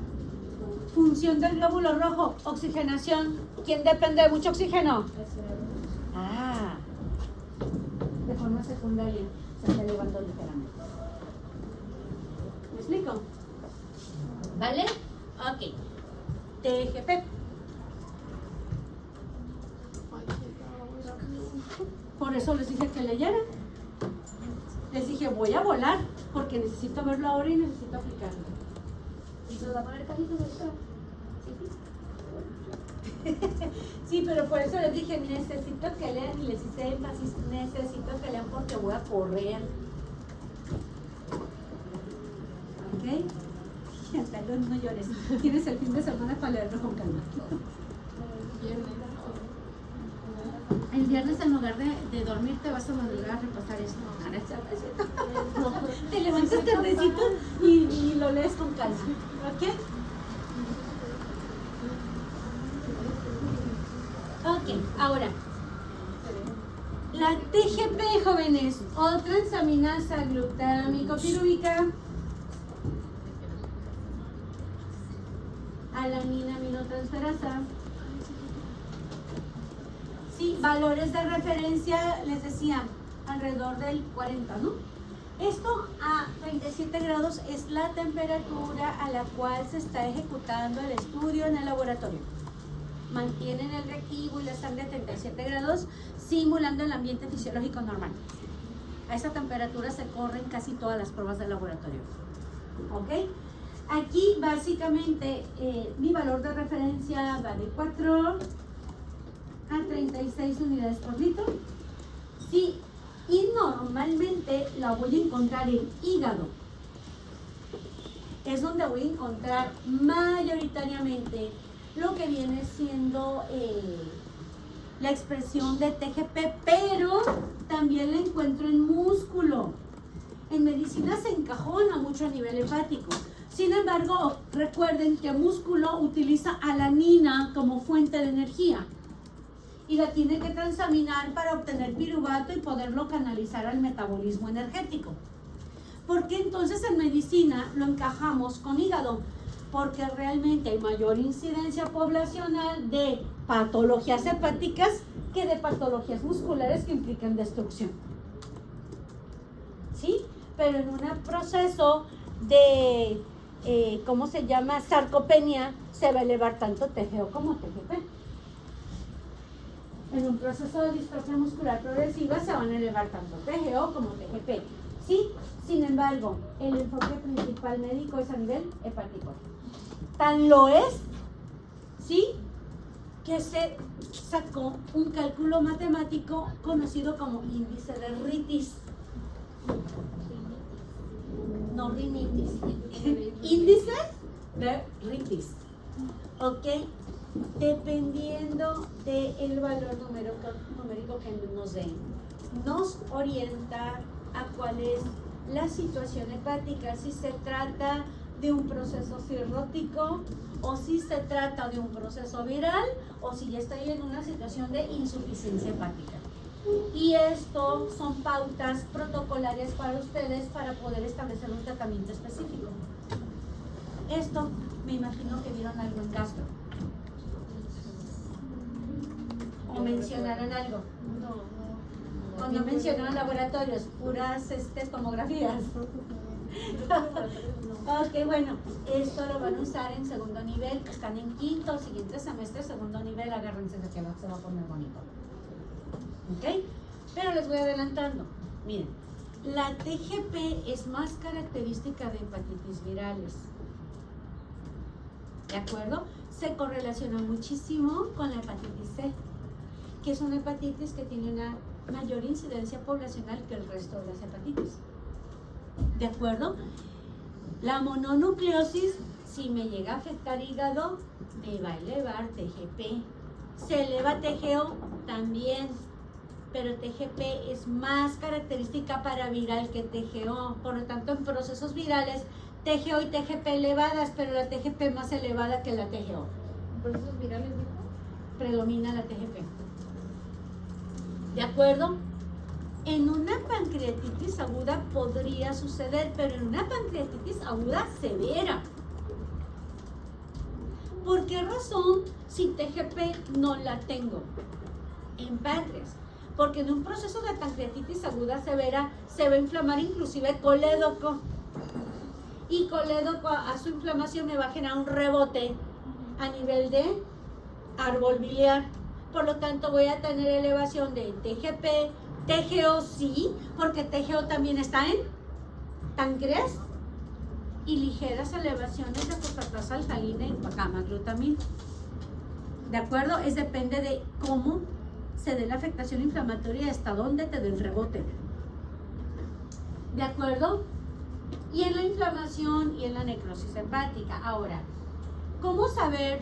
Función del glóbulo rojo, oxigenación. ¿Quién depende de mucho oxígeno? Ah, de forma secundaria se está elevando ligeramente. ¿Me explico? ¿Vale? Ok. TGP. Por eso les dije que leyeran. Les dije, voy a volar, porque necesito verlo ahora y necesito aplicarlo. ¿Nos va a poner cajitos extra? Sí, pero por eso les dije, necesito que lean, y les hice énfasis, necesito que lean porque voy a correr. ¿Ok? No llores. Tienes el fin de semana para leerlo con calma. El viernes, en lugar de dormir, te vas a madrugar a repasar esto. Te levantas tardecito y lo lees con calma. ¿Ok? Ok, ahora. La TGP, jóvenes, o transaminasa glutámico-pirúvica, alanina aminotransferasa. Sí, valores de referencia, les decía, alrededor del 40, ¿no? Esto a 37 grados es la temperatura a la cual se está ejecutando el estudio en el laboratorio. Mantienen el reactivo y la sangre a 37 grados, simulando el ambiente fisiológico normal. A esa temperatura se corren casi todas las pruebas del laboratorio. ¿Ok? Aquí, básicamente, mi valor de referencia va de 4 a 36 unidades por litro. Sí, y normalmente la voy a encontrar en hígado. es donde voy a encontrar mayoritariamente lo que viene siendo la expresión de TGP, pero también la encuentro en músculo. En medicina se encajona mucho a nivel hepático. Sin embargo, recuerden que músculo utiliza alanina como fuente de energía y la tiene que transaminar para obtener piruvato y poderlo canalizar al metabolismo energético. ¿Por qué entonces en medicina lo encajamos con hígado? Porque realmente hay mayor incidencia poblacional de patologías hepáticas que de patologías musculares que implican destrucción. ¿Sí? Pero en un proceso de, ¿cómo se llama? Sarcopenia, se va a elevar tanto TGO como TGP. En un proceso de distrofia muscular progresiva se van a elevar tanto TGO como TGP. ¿Sí? Sin embargo, el enfoque principal médico es a nivel hepático. Tan lo es, ¿sí?, que se sacó un cálculo matemático conocido como índice de Ritis. No rinitis. Índice de Ritis. ¿Ok? Dependiendo del valor numérico que nos den, nos orienta a cuál es la situación hepática, si se trata de un proceso cirrótico o si se trata de un proceso viral o si ya estoy en una situación de insuficiencia hepática. Y esto son pautas protocolarias para ustedes para poder establecer un tratamiento específico. Esto me imagino que vieron algo en gastro. ¿O mencionaron algo? Cuando mencionaron laboratorios, puras tomografías. Ok, bueno, esto lo van a usar en segundo nivel, que están en quinto o siguiente semestre, segundo nivel, agárrense de que se va a poner bonito. Ok, pero les voy adelantando. Miren, la TGP es más característica de hepatitis virales. ¿De acuerdo? Se correlaciona muchísimo con la hepatitis C, que es una hepatitis que tiene una mayor incidencia poblacional que el resto de las hepatitis. ¿De acuerdo? La mononucleosis, si me llega a afectar hígado, me va a elevar TGP. Se eleva TGO también, pero TGP es más característica para viral que TGO. Por lo tanto, en procesos virales, TGO y TGP elevadas, pero la TGP más elevada que la TGO. ¿En procesos virales, dijo? Predomina la TGP. ¿De acuerdo? En una pancreatitis aguda podría suceder, pero en una pancreatitis aguda severa. ¿Por qué razón si TGP no la tengo en páncreas? Porque en un proceso de pancreatitis aguda severa se va a inflamar inclusive colédoco. Y colédoco a su inflamación me va a generar un rebote a nivel de árbol biliar. Por lo tanto voy a tener elevación de TGP, TGO sí, porque TGO también está en páncreas, y ligeras elevaciones de fosfatasa alcalina y gamma-glutamina. ¿De acuerdo? Depende de cómo se dé la afectación inflamatoria y hasta dónde te dé el rebote. ¿De acuerdo? Y en la inflamación y en la necrosis hepática. Ahora, ¿cómo saber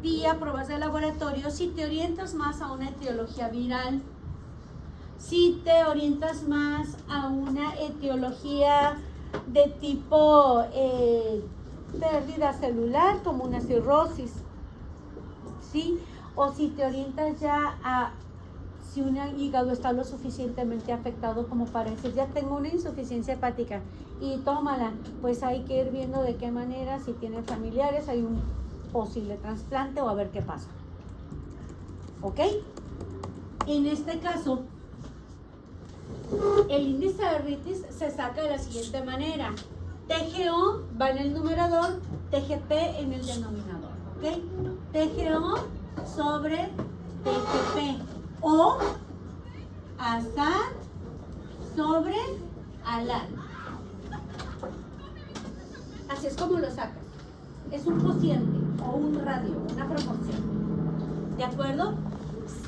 vía pruebas de laboratorio si te orientas más a una etiología viral? Si te orientas más a una etiología de tipo pérdida celular, como una cirrosis, ¿sí? O si te orientas ya a si un hígado está lo suficientemente afectado como para decir, ya tengo una insuficiencia hepática y tómala, pues hay que ir viendo de qué manera, si tienen familiares, hay un posible trasplante o a ver qué pasa. ¿Ok? En este caso, el índice de Ritis se saca de la siguiente manera. TGO va en el numerador, TGP en el denominador. ¿Ok? TGO sobre TGP o azar sobre alar. Así es como lo sacas. Es un cociente o un radio, una proporción. ¿De acuerdo?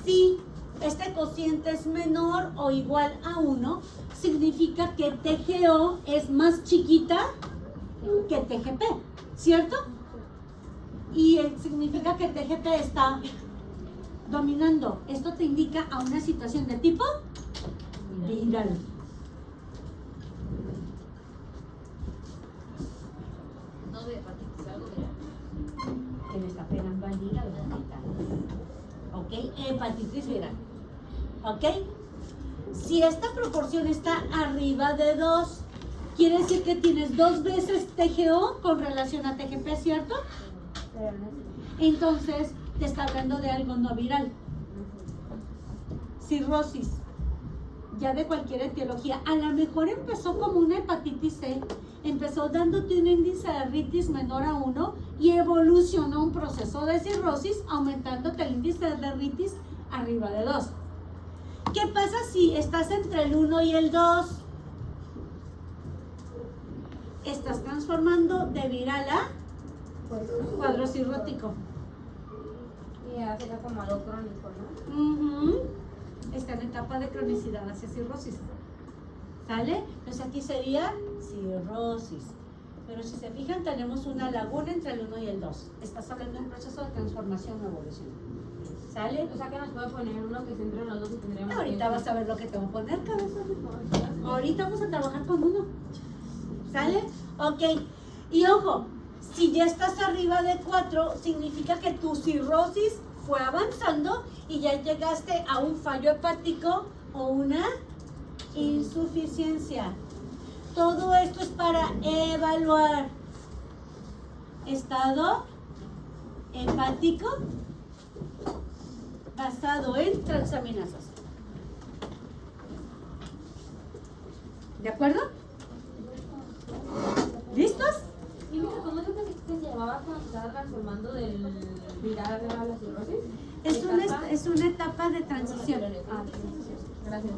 Si este cociente es menor o igual a 1, significa que TGO es más chiquita que TGP, ¿cierto? Y significa que TGP está dominando. Esto te indica a una situación de tipo viral. No de hepatitis, algo viral. Que le está pegando al hígado. ¿Ok? Hepatitis viral. ¿Ok? Si esta proporción está arriba de 2, quiere decir que tienes 2 veces TGO con relación a TGP, ¿cierto? Entonces, te está hablando de algo no viral. Cirrosis, ya de cualquier etiología. A lo mejor empezó como una hepatitis C, empezó dándote un índice de artritis menor a 1 y evolucionó un proceso de cirrosis, aumentándote el índice de artritis arriba de 2. ¿Qué pasa si estás entre el 1 y el 2? Estás transformando de viral a cuadro cirrótico. Y ya sería como algo crónico, ¿no? Ujú. Está en etapa de cronicidad hacia cirrosis. ¿Sale? Entonces aquí sería cirrosis. Pero si se fijan, tenemos una laguna entre el 1 y el 2. Estás hablando de un proceso de transformación o evolución. ¿Sale? O sea que nos puede poner uno que se entre los dos y tendríamos. Ahorita vas a ver lo que te voy a poner, cabeza. Ahorita vamos a trabajar con uno. ¿Sale? Ok. Y ojo, si ya estás arriba de 4, significa que tu cirrosis fue avanzando y ya llegaste a un fallo hepático o una insuficiencia. Todo esto es para evaluar estado hepático basado en transaminasas. ¿De acuerdo? ¿Listos? Y mira, ¿cómo es lo que se llamaba cuando se estaba transformando del viral a la cirrosis? Es una etapa de transición. Gracias.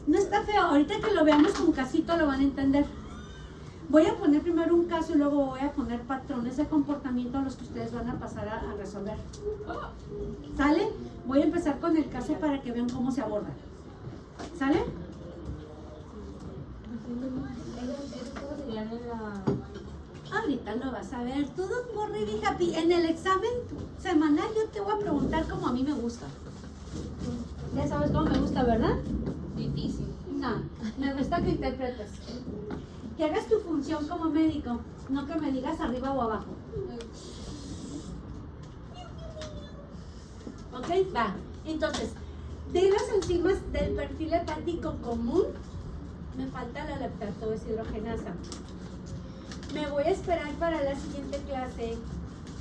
No está feo. Ahorita que lo veamos con casito lo van a entender. Voy a poner primero un caso y luego voy a poner patrones de comportamiento a los que ustedes van a pasar a resolver. ¿Sale? Voy a empezar con el caso para que vean cómo se aborda. ¿Sale? ¿Esas cosas serían en la...? Ahorita lo vas a ver. Todo muy be happy. En el examen semanal yo te voy a preguntar como a mí me gusta. Ya sabes cómo me gusta, ¿verdad? Difícil. No, me gusta que interpretes. Que hagas tu función como médico, no que me digas arriba o abajo. ¿Ok? Va. Entonces, de las enzimas del perfil hepático común, me falta la lactato deshidrogenasa. Me voy a esperar para la siguiente clase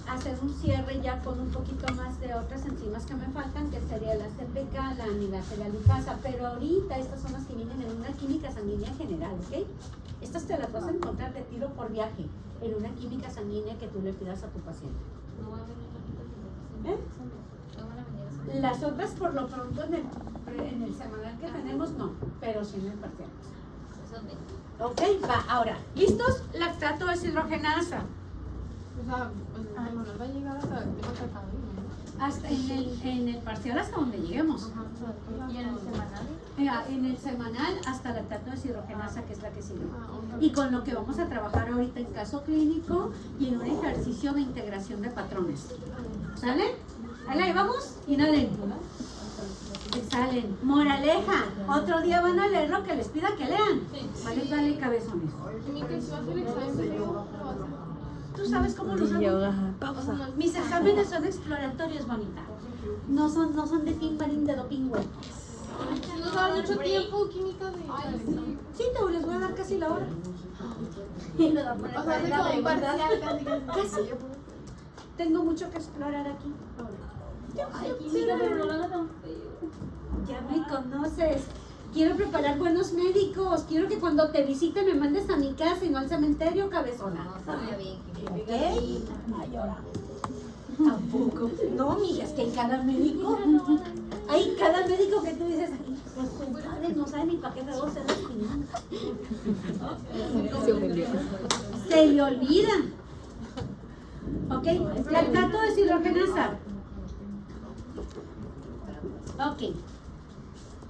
hacer un cierre ya con un poquito más de otras enzimas que me faltan, que sería la CPK, la amilasa y la lipasa, pero ahorita estas son las que vienen en una química sanguínea general, ¿ok? Estas te las vas a encontrar de tiro por viaje en una química sanguínea que tú le pidas a tu paciente. No va a venir ¿Eh? no van a venir a saber. Las otras por lo pronto en el semanal que tenemos no, pero sí en el parcial. ¿Son de? Ok, va, ahora, ¿listos? Lactato deshidrogenasa. O sea, pues el semanal va a llegar hasta el tema tratado, ¿no? Hasta en el parcial hasta donde lleguemos. ¿Y en el semanal? En el semanal hasta lactato deshidrogenasa, que es la que sigue. Ok. Y con lo que vamos a trabajar ahorita en caso clínico y en un ejercicio de integración de patrones. ¿Sale? Ahí vamos, inhalen. Exhalen. Moraleja. Otro día van a leer lo que les pida que lean. Vale, dale cabezones. Mientras tú haces el examen, ¿cómo lo haces? ¿Tú sabes cómo los hago? Mis exámenes son exploratorios, bonita. No son de timbarín de doping, güey. Nos da mucho tiempo química de... Sí, te les voy a dar casi la hora. O sea, hace como un parcial casi. Casi. Tengo mucho que explorar aquí. Ay, química, pero no lo hagas tan feo. Ya me conoces. Quiero preparar buenos médicos. Quiero que cuando te visite me mandes a mi casa y no al cementerio, cabezona. No, sabía bien. ¿Ok? Ay, ahora. Tampoco. No, mija, es que hay cada médico. Hay cada médico que tú dices, ay, pues tu padre no sabe ni para qué me voy a hacer la espinaca. Se le olvida. ¿Ok? Lactato deshidrogenasa. Ok.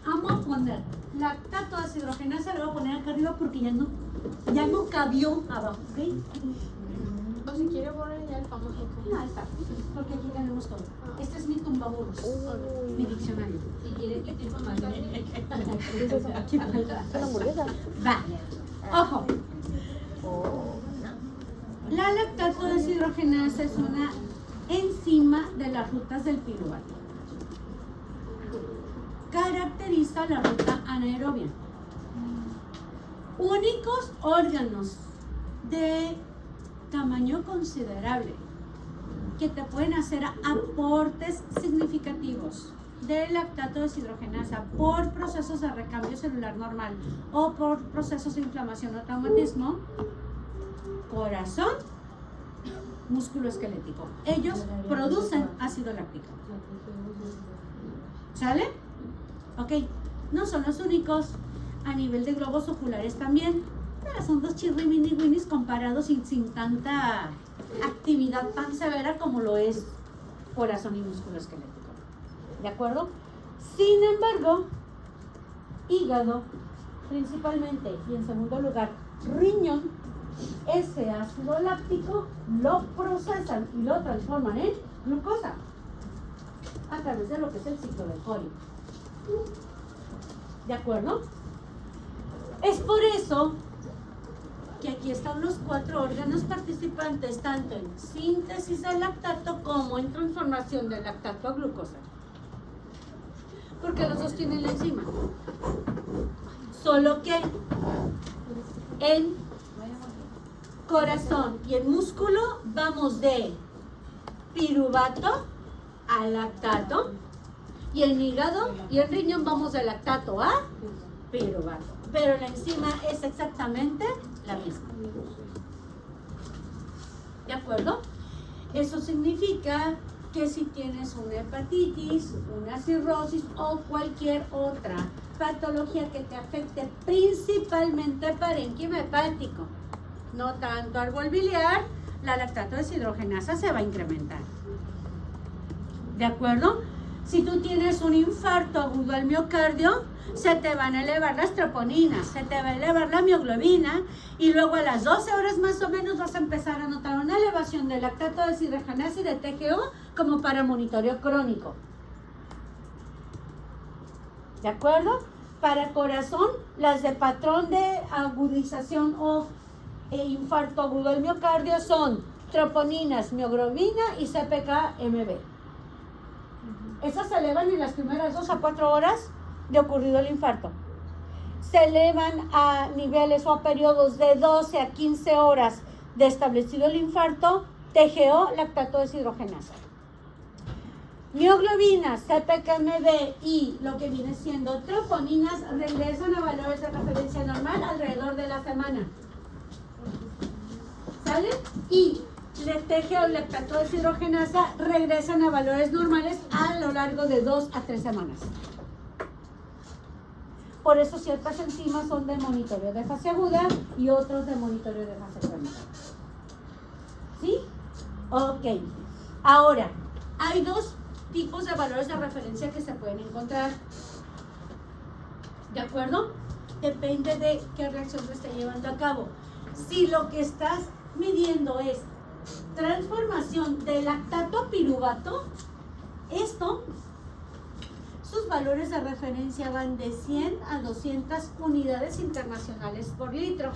Vamos a poner lactato deshidrogenasa, le voy a poner acá arriba porque ya no Ya no cabió abajo, ¿ok? O si quiere poner ya el famoso. No, ahí está, porque aquí tenemos todo. Este es mi tumbaburros, mi diccionario. Si quiere que te información. Aquí falta. Va, ojo. La lactato deshidrogenasa es una enzima de las rutas del piruvato. Caracteriza la ruta anaerobia. Únicos órganos de tamaño considerable que te pueden hacer aportes significativos de lactato deshidrogenasa por procesos de recambio celular normal o por procesos de inflamación o traumatismo: corazón, músculo esquelético. Ellos producen ácido láctico. ¿Sale? Ok, no son los únicos. A nivel de globos oculares también, pero son dos chirrimini winnies comparados sin tanta actividad tan severa como lo es corazón y músculo esquelético. ¿De acuerdo? Sin embargo, hígado principalmente, y en segundo lugar riñón, ese ácido láctico lo procesan y lo transforman en glucosa a través de lo que es el ciclo del Cori. ¿De acuerdo? Es por eso que aquí están los 4 órganos participantes, tanto en síntesis del lactato como en transformación del lactato a glucosa. Porque los dos tienen la enzima. Solo que en corazón y en músculo vamos de piruvato a lactato, y en hígado y en riñón vamos de lactato a piruvato. Pero la enzima es exactamente la misma. ¿De acuerdo? Eso significa que si tienes una hepatitis, una cirrosis o cualquier otra patología que te afecte principalmente parénquima hepático, no tanto árbol biliar, la lactato deshidrogenasa se va a incrementar. ¿De acuerdo? Si tú tienes un infarto agudo al miocardio, se te van a elevar las troponinas, se te va a elevar la mioglobina, y luego a las 12 horas más o menos vas a empezar a notar una elevación de lactato deshidrogenasa y de TGO como para monitoreo crónico. ¿De acuerdo? Para corazón, las de patrón de agudización o infarto agudo al miocardio son troponinas, mioglobina y CPK-MB. Esas se elevan en las primeras 2 a 4 horas de ocurrido el infarto. Se elevan a niveles o a periodos de 12 a 15 horas de establecido el infarto, TGO, lactato deshidrogenasa. Mioglobina, CPK-MB y lo que viene siendo troponinas regresan a valores de referencia normal alrededor de la semana. ¿Sale? Y el TGO, lactato deshidrogenasa, regresan a valores normales a lo largo de 2 a 3 semanas. Por eso ciertas enzimas son de monitoreo de fase aguda y otros de monitoreo de fase crónica. ¿Sí? Ok. Ahora, hay 2 tipos de valores de referencia que se pueden encontrar. ¿De acuerdo? Depende de qué reacción se esté llevando a cabo. Si lo que estás midiendo es transformación de lactato a piruvato, sus valores de referencia van de 100 a 200 unidades internacionales por litro.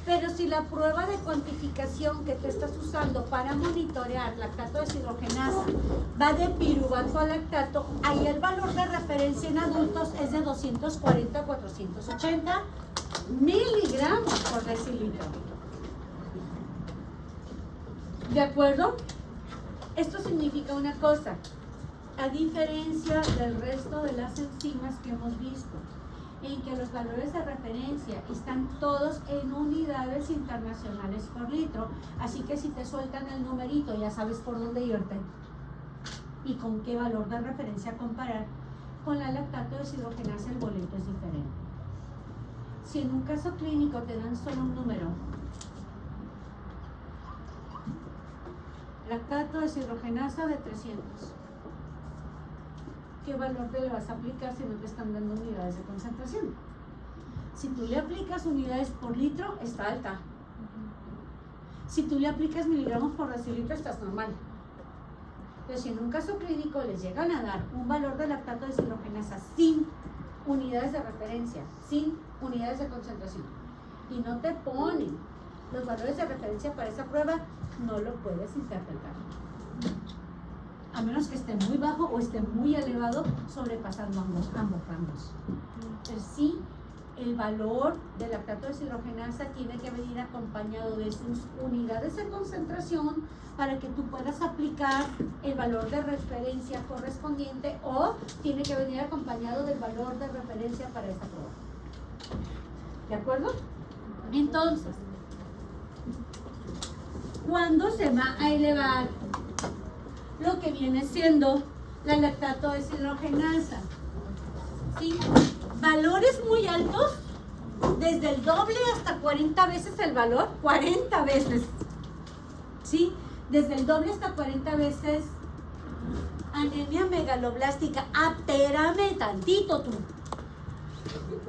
Pero si la prueba de cuantificación que te estás usando para monitorear lactato deshidrogenasa va de piruvato a lactato, ahí el valor de referencia en adultos es de 240 a 480 miligramos por decilitro. ¿De acuerdo? Esto significa una cosa, a diferencia del resto de las enzimas que hemos visto, en que los valores de referencia están todos en unidades internacionales por litro, así que si te sueltan el numerito ya sabes por dónde irte y con qué valor de referencia comparar. Con la lactato deshidrogenasa el boleto es diferente. Si en un caso clínico te dan solo un número, lactato deshidrogenasa de 300, ¿qué valor te le vas a aplicar si no te están dando unidades de concentración? Si tú le aplicas unidades por litro, está alta. Si tú le aplicas miligramos por decilitro, estás normal. Pero si en un caso clínico les llegan a dar un valor de lactato deshidrogenasa sin unidades de referencia, sin unidades de concentración, y no te ponen los valores de referencia para esa prueba, no lo puedes interpretar. A menos que esté muy bajo o esté muy elevado, sobrepasando ambos rangos. Pero sí, el valor de lactato deshidrogenasa tiene que venir acompañado de sus unidades de concentración para que tú puedas aplicar el valor de referencia correspondiente, o tiene que venir acompañado del valor de referencia para esa prueba. ¿De acuerdo? Entonces, ¿cuándo se va a elevar lo que viene siendo la lactato deshidrogenasa? ¿Sí? Valores muy altos, desde el doble hasta 40 veces el valor, 40 veces, ¿sí? Desde el doble hasta 40 veces anemia megaloblástica. Espérame tantito tú.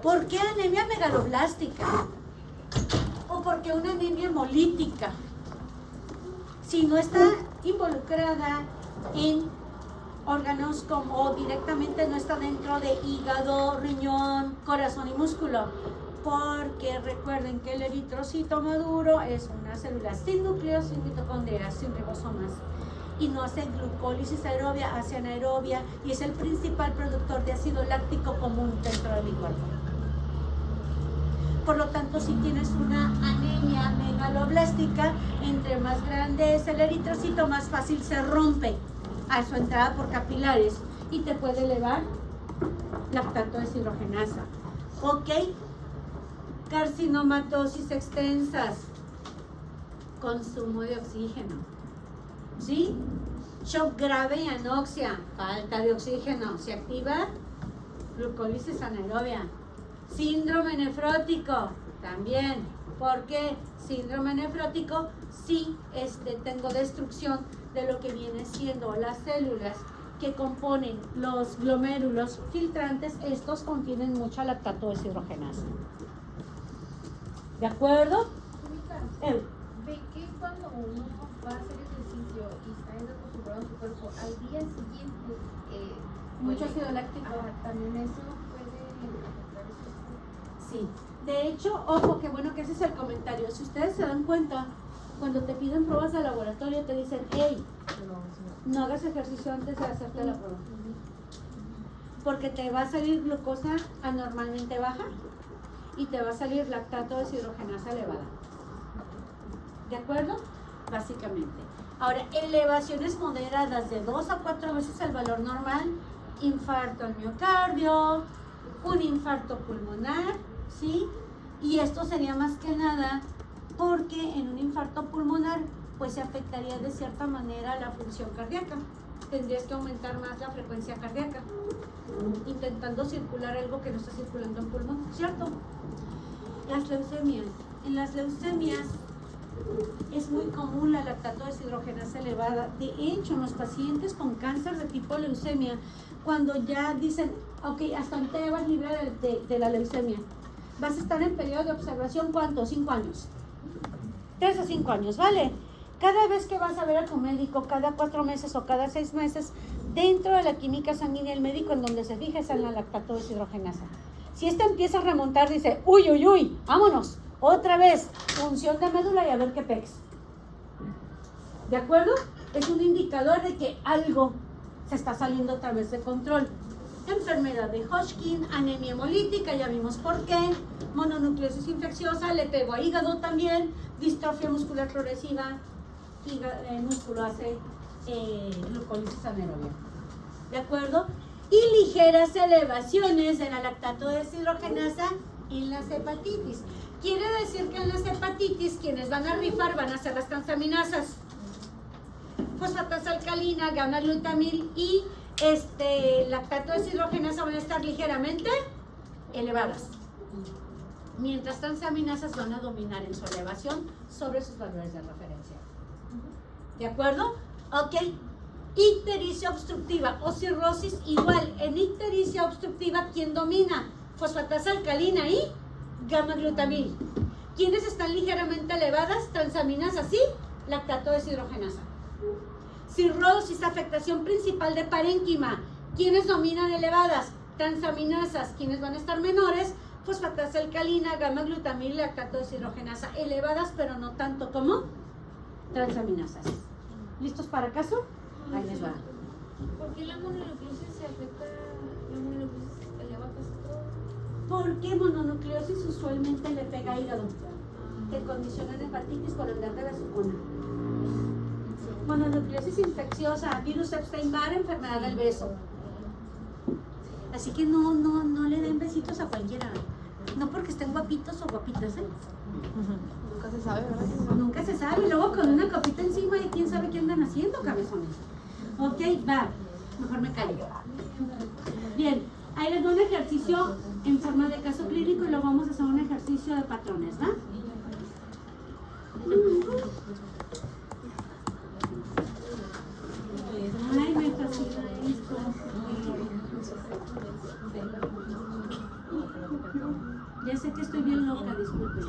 ¿Por qué anemia megaloblástica? ¿O por qué una anemia hemolítica? Si no está involucrada en órganos como directamente, no está dentro de hígado, riñón, corazón y músculo, porque recuerden que el eritrocito maduro es una célula sin núcleo, sin mitocondrias, sin ribosomas, y no hace glucólisis aerobia, hace anaerobia, y es el principal productor de ácido láctico común dentro de mi cuerpo. Por lo tanto, si tienes una anemia megaloblástica, entre más grande es el eritrocito, más fácil se rompe a su entrada por capilares y te puede elevar lactato deshidrogenasa. Ok, carcinomatosis extensas, consumo de oxígeno, ¿sí? Shock grave y anoxia, falta de oxígeno, se activa glucólisis anaerobia. Síndrome nefrótico, también. ¿Por qué? Síndrome nefrótico, sí, tengo destrucción de lo que viene siendo las células que componen los glomérulos filtrantes. Estos contienen mucha lactato deshidrogenasa. ¿De acuerdo? Ve que cuando uno va a hacer ejercicio y está desacostumbrado a su cuerpo, al día siguiente Mucho ácido láctico. También eso puede afectar eso. Sí. De hecho, ojo, qué bueno que ese es el comentario. Si ustedes se dan cuenta, cuando te piden pruebas de laboratorio, te dicen, hey, no hagas ejercicio antes de hacerte la prueba. Porque te va a salir glucosa anormalmente baja y te va a salir lactato deshidrogenasa elevada. ¿De acuerdo? Básicamente. Ahora, elevaciones moderadas de 2 a 4 veces el valor normal, infarto al miocardio, un infarto pulmonar, ¿sí? Y esto sería más que nada porque en un infarto pulmonar pues se afectaría de cierta manera la función cardíaca. Tendrías que aumentar más la frecuencia cardíaca, intentando circular algo que no está circulando en pulmón, ¿cierto? Las leucemias. En las leucemias es muy común la lactato deshidrogenasa elevada. De hecho, en los pacientes con cáncer de tipo leucemia, cuando ya dicen, ok, hasta ahorita ya vas libre de la leucemia, vas a estar en periodo de observación, ¿cuánto? 5 años. 3 a 5 años, ¿vale? Cada vez que vas a ver a tu médico, cada 4 meses o cada 6 meses, dentro de la química sanguínea, el médico en donde se fija es en la lactato deshidrogenasa. Si esta empieza a remontar, dice, uy, uy, uy, vámonos, otra vez, función de médula y a ver qué pex. ¿De acuerdo? Es un indicador de que algo se está saliendo otra vez de control. Enfermedad de Hodgkin, anemia hemolítica, ya vimos por qué, mononucleosis infecciosa, le pego a hígado también, distrofia muscular progresiva, el músculo hace glucólisis anaerobia. ¿De acuerdo? Y ligeras elevaciones de la lactato deshidrogenasa en las hepatitis. Quiere decir que en las hepatitis quienes van a rifar van a ser las transaminasas, fosfatasa alcalina, gamma glutamil y lactato deshidrogenasa van a estar ligeramente elevadas, mientras transaminasas van a dominar en su elevación sobre sus valores de referencia. ¿De acuerdo? Ok. Ictericia obstructiva o cirrosis igual. En ictericia obstructiva, ¿quién domina? Fosfatasa alcalina y gamma-glutamil. ¿Quiénes están ligeramente elevadas? Transaminasa, sí, lactato deshidrogenasa. Cirrosis, afectación principal de parénquima. ¿Quiénes dominan elevadas? Transaminasas. ¿Quiénes van a estar menores? Fosfatasa alcalina, gamma-glutamil, lactato deshidrogenasa. Elevadas, pero no tanto como transaminasas. ¿Listos para caso? Ahí les va. ¿Por qué la mononucleosis se afecta? La mononucleosis eleva casi todo. ¿Por qué mononucleosis usualmente le pega a hígado? Que condiciona hepatitis por andar de besucona. Mononucleosis infecciosa, virus Epstein-Barr, enfermedad del beso. Así que no le den besitos a cualquiera. No porque estén guapitos o guapitas, ¿eh? Nunca se sabe, ¿verdad? Nunca se sabe. Luego con una copita encima y quién sabe qué andan haciendo, cabezones. Ok, va. Mejor me callo. Bien, ahí les doy un ejercicio en forma de caso clínico y luego vamos a hacer un ejercicio de patrones, ¿va? Ay, me fascina esto. Ya sé que estoy bien loca, disculpen.